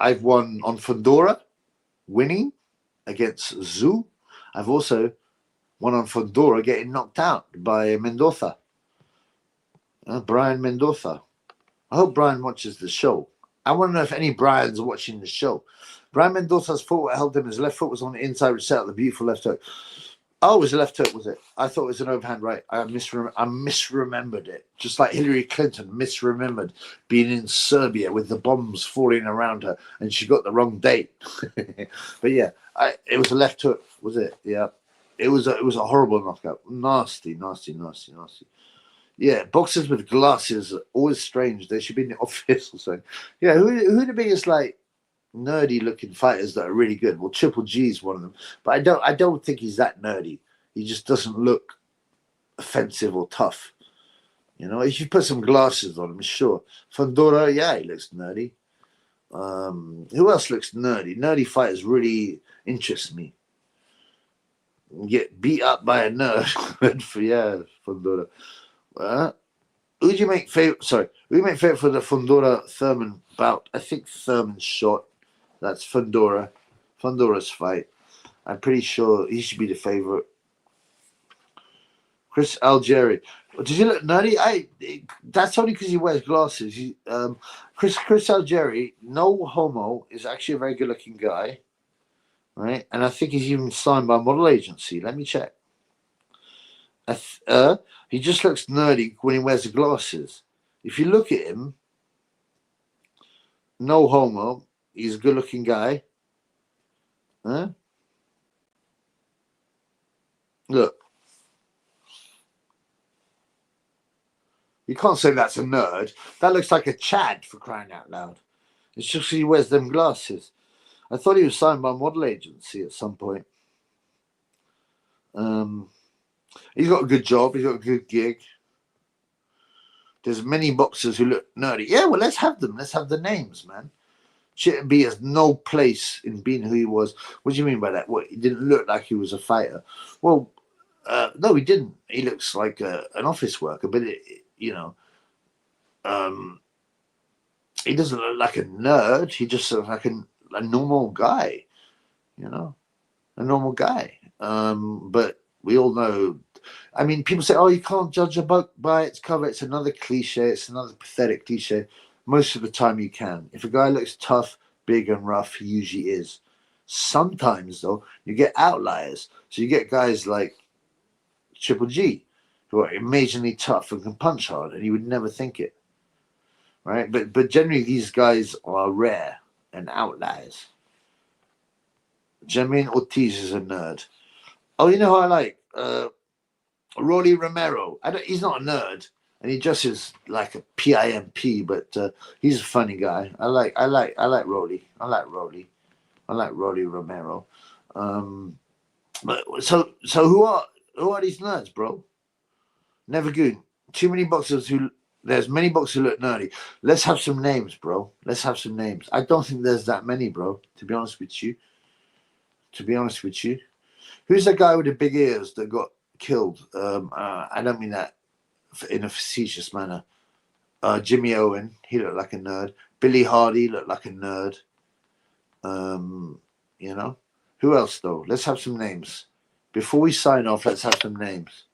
Speaker 1: I've won on Fundora, winning against Zhu. I've also won on Fundora, getting knocked out by Mendoza. Brian Mendoza. I hope Brian watches the show. I want to know if any Brians are watching the show. Brian Mendoza's foot held him. His left foot was on the inside reset, the beautiful left hook. Oh, it was a left hook, was it? I thought it was an overhand right. I misremembered it. Just like Hillary Clinton misremembered being in Serbia with the bombs falling around her and she got the wrong date. But yeah, it was a left hook, was it? Yeah. it was a horrible knockout. Nasty. Yeah, boxers with glasses are always strange. They should be in the office or something. Yeah, who are the biggest like nerdy looking fighters that are really good? Well, Triple G is one of them, but I don't think he's that nerdy. He just doesn't look offensive or tough. You know, if you put some glasses on him, sure. Fundora, yeah, he looks nerdy. Who else looks nerdy? Nerdy fighters really interest me. Get beat up by a nerd. Fundora. Who do you make favorite? Sorry, who do you make favorite for the Fundora Thurman bout? I think Thurman's shot. That's Fundora's fight. I'm pretty sure he should be the favorite. Chris Algieri. Does he look nerdy? That's only because he wears glasses. Chris Algieri, no homo, is actually a very good looking guy, right? And I think he's even signed by a model agency. Let me check. He just looks nerdy when he wears the glasses. If you look at him, no homo, he's a good looking guy. Look. You can't say that's a nerd. That looks like a Chad, for crying out loud. It's just he wears them glasses. I thought he was signed by a model agency at some point. He's got a good job. He's got a good gig. There's many boxers who look nerdy. Yeah, well, let's have them. Let's have the names, man. Chittagby has no place in being who he was. What do you mean by that? What, he didn't look like he was a fighter? Well, no, he didn't. He looks like an office worker, but he doesn't look like a nerd. He just looks like a normal guy, a normal guy. But we all know, I mean, people say, oh, you can't judge a book by its cover. It's another cliche. It's another pathetic cliche. Most of the time you can. If a guy looks tough, big and rough, he usually is. Sometimes, though, you get outliers. So you get guys like Triple G, who are amazingly tough and can punch hard, and you would never think it, right? But generally, these guys are rare and outliers. Jermaine Ortiz is a nerd. Oh, you know who I like? Rolly Romero. He's not a nerd, and he just is like a PIMP, but he's a funny guy. I like Rolly. I like Rolly Romero. But so who are these nerds, bro? Never good. Too many boxers there's many boxers who look nerdy. Let's have some names, bro. Let's have some names. I don't think there's that many, bro, to be honest with you. Who's that guy with the big ears that got killed? I don't mean that in a facetious manner. Jimmy Owen, he looked like a nerd. Billy Hardy looked like a nerd. Who else, though? Let's have some names. Before we sign off, let's have some names.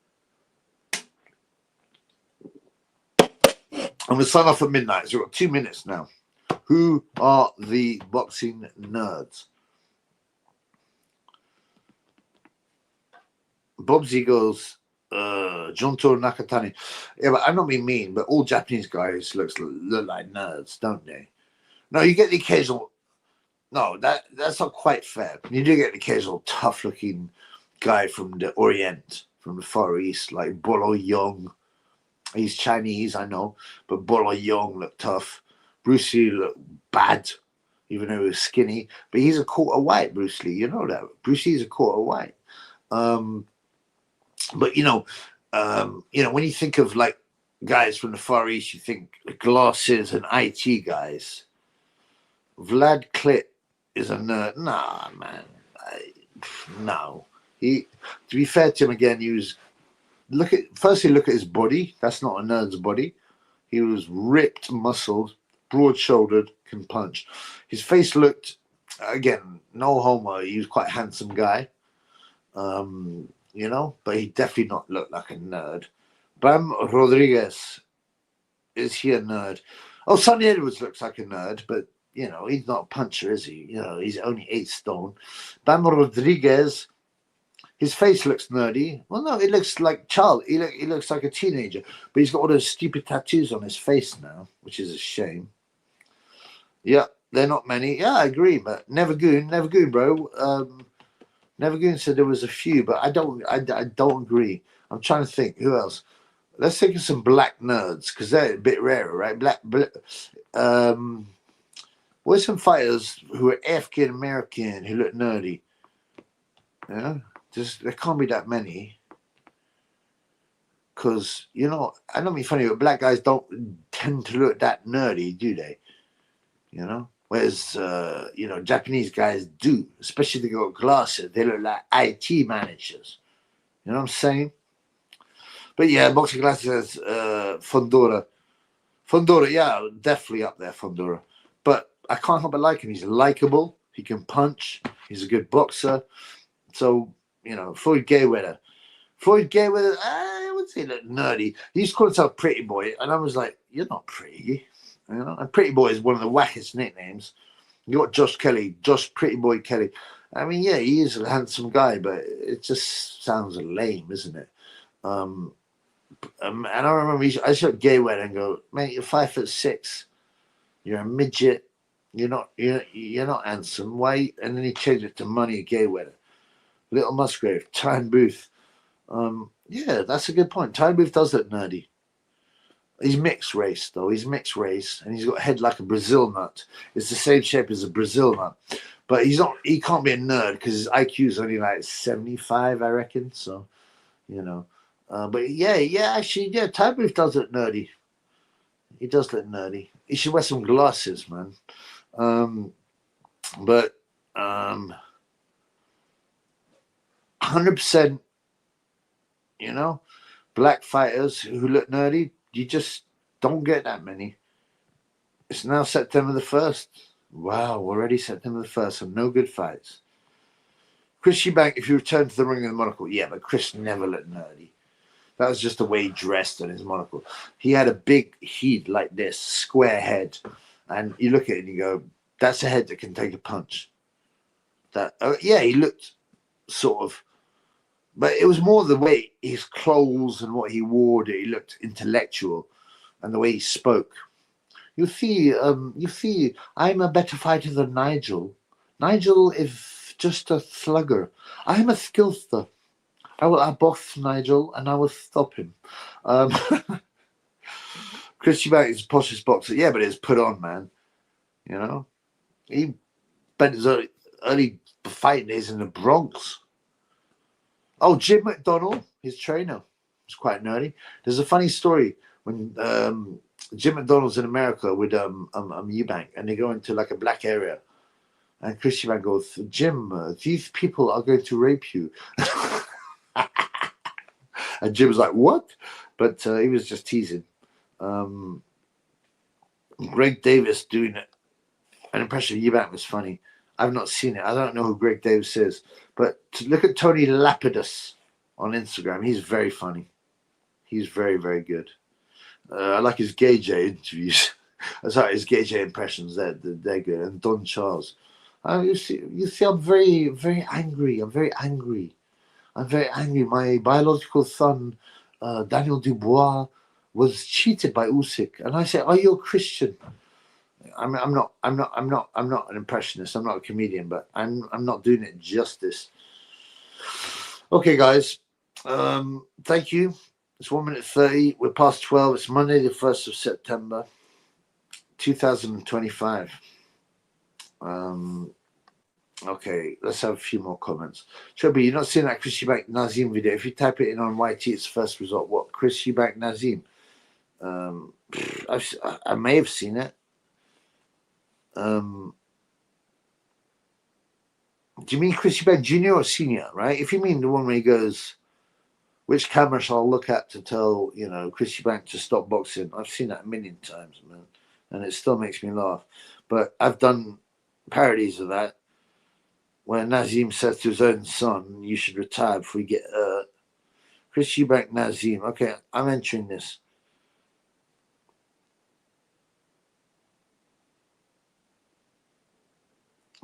Speaker 1: I'm going to sign off at midnight. So we've got 2 minutes now. Who are the boxing nerds? Bobsy goes, Junto Nakatani. Yeah, but I'm not being mean, but all Japanese guys look like nerds, don't they? No, you get the occasional. No, that's not quite fair. You do get the occasional tough-looking guy from the Orient, from the Far East, like Bolo Young. He's Chinese, I know, but Bolo Young looked tough. Bruce Lee looked bad, even though he was skinny. But he's a quarter white, Bruce Lee. You know that. Bruce Lee's a quarter white. But when you think of like guys from the Far East, you think glasses and IT guys. Vlad Klit is a nerd. Nah, man. No. To be fair to him again, he was look at his body. That's not a nerd's body. He was ripped, muscled, broad-shouldered, can punch. His face looked, again, no homo. He was quite a handsome guy. But he definitely not looked like a nerd. Bam Rodriguez, is he a nerd? Oh, Sonny Edwards looks like a nerd, but he's not a puncher, is he? He's only 8 stone. Bam Rodriguez, his face looks nerdy. Well, no, it looks like child. He looks like a teenager, but he's got all those stupid tattoos on his face now, which is a shame. Yeah, they're not many. Yeah, I agree, but never goon, bro. Nevergoon said there was a few, but I don't agree. I'm trying to think who else. Let's think of some black nerds because they're a bit rarer, right? What's some fighters who are African American who look nerdy? Yeah, there can't be that many. Because, you know, I don't mean funny, but black guys don't tend to look that nerdy, do they? You know? Whereas, you know, Japanese guys do, especially if they got glasses. They look like IT managers. You know what I'm saying? But yeah, boxing glasses, Fondora. Fondora, yeah, definitely up there, Fondora. But I can't help but like him. He's likable. He can punch. He's a good boxer. So, you know, Floyd Mayweather, I would say look nerdy. He used to call himself Pretty Boy, and I was like, "You're not pretty," you know. And Pretty Boy is one of the wackest nicknames. You got Josh Pretty Boy Kelly. I mean, yeah, he is a handsome guy, but it just sounds lame, isn't it? And I remember I shot Mayweather and go, "Mate, you're 5'6". You're a midget. You're not handsome. Why? And then he changed it to Money Mayweather. Little Musgrave, Tyne Booth. Yeah, that's a good point. Tyne Booth does look nerdy. He's mixed race, though. He's mixed race, and he's got a head like a Brazil nut. It's the same shape as a Brazil nut. But he's not. He can't be a nerd because his IQ is only like 75, I reckon. So, you know. But actually, Tyne Booth does look nerdy. He does look nerdy. He should wear some glasses, man. But 100%, you know, black fighters who look nerdy, you just don't get that many. It's now September the 1st. Wow, already September the 1st, and no good fights. Chris Eubank, if you return to the ring in the monocle, yeah, but Chris never looked nerdy. That was just the way he dressed on his monocle. He had a big head like this, square head. And you look at it and you go, that's a head that can take a punch. He looked sort of, but it was more the way his clothes and what he wore that he looked intellectual and the way he spoke. You see, I'm a better fighter than Nigel. Nigel is just a slugger. I'm a skillster. I will boss Nigel and I will stop him. Chris Eubank is the poshest boxer. Yeah, but it's put on, man. You know? He spent his early fighting days in the Bronx. Oh, Jim McDonnell, his trainer, was quite nerdy. There's a funny story when Jim McDonnell's in America with Eubank, and they go into like a black area. And Chris Eubank goes, Jim, these people are going to rape you. And Jim was like, what? But he was just teasing. Greg Davis doing an impression of Eubank was funny. I've not seen it. I don't know who Greg Davis is. But look at Tony Lapidus on Instagram. He's very funny. He's very, very good. I like his Gay J interviews. Sorry, his Gay J impressions. They're good. And Don Charles. You see, I'm very, very angry. I'm very angry. My biological son, Daniel Dubois, was cheated by Usyk, and I said, "Are you a Christian?" I'm not an impressionist. I'm not a comedian, but I'm not doing it justice. Okay, guys. Thank you. It's 1 minute 30. We're past 12. It's Monday, the 1st of September, 2025. Okay, let's have a few more comments. Chubby, you're not seeing that Chris Eubank Nazim video. If you type it in on YT, it's first result. What? Chris Eubank Nazim? I may have seen it. Do you mean Chris Eubank Jr. or Senior, right? If you mean the one where he goes, which camera shall I look at to tell, Chris Eubank to stop boxing? I've seen that a million times, man. And it still makes me laugh. But I've done parodies of that where Nazim says to his own son, you should retire before you get hurt. Chris Eubank Nazim. Okay, I'm entering this.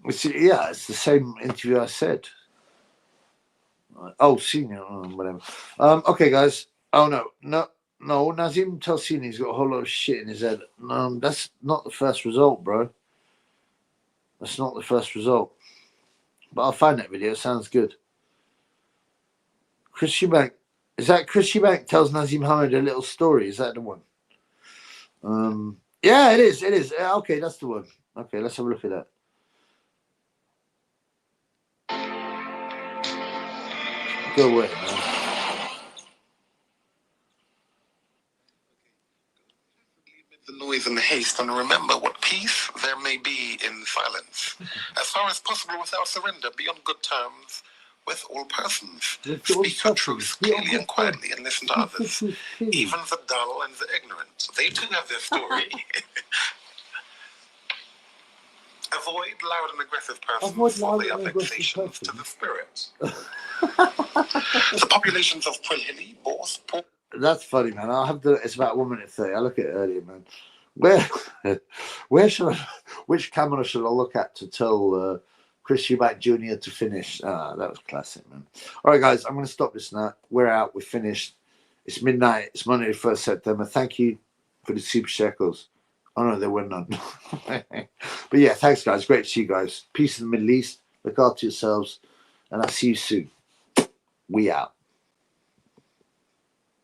Speaker 1: Yeah, it's the same interview I said. Oh, Senior, whatever. Okay, guys. Oh, no. Nazim tells Senior he's got a whole lot of shit in his head. That's not the first result, bro. That's not the first result. But I'll find that video. It sounds good. Chris Eubank. Is that Chris Eubank tells Nazim Hamid a little story? Is that the one? Yeah, it is. It is. Okay, that's the one. Okay, let's have a look at that. Go away, man.
Speaker 2: The noise and the haste, and remember what peace there may be in silence. As far as possible without surrender, be on good terms with all persons. Speak your truth clearly and quietly and listen to others. Even the dull and the ignorant. They too have their story. Avoid loud and aggressive persons, for they are vexations to the spirit. The populations of Prilhili, both poor.
Speaker 1: That's funny, man. I'll have to. It's about 1:30. I look at it earlier, man. Where should I? Which camera should I look at to tell Chris Eubank Jr. to finish? That was classic, man. All right, guys, I'm going to stop this now. We're out. We're finished. It's midnight. It's Monday, the 1st September. Thank you for the super shekels. Oh no, there were none. But yeah, thanks, guys. Great to see you guys. Peace in the Middle East. Look after yourselves, and I'll see you soon. We out.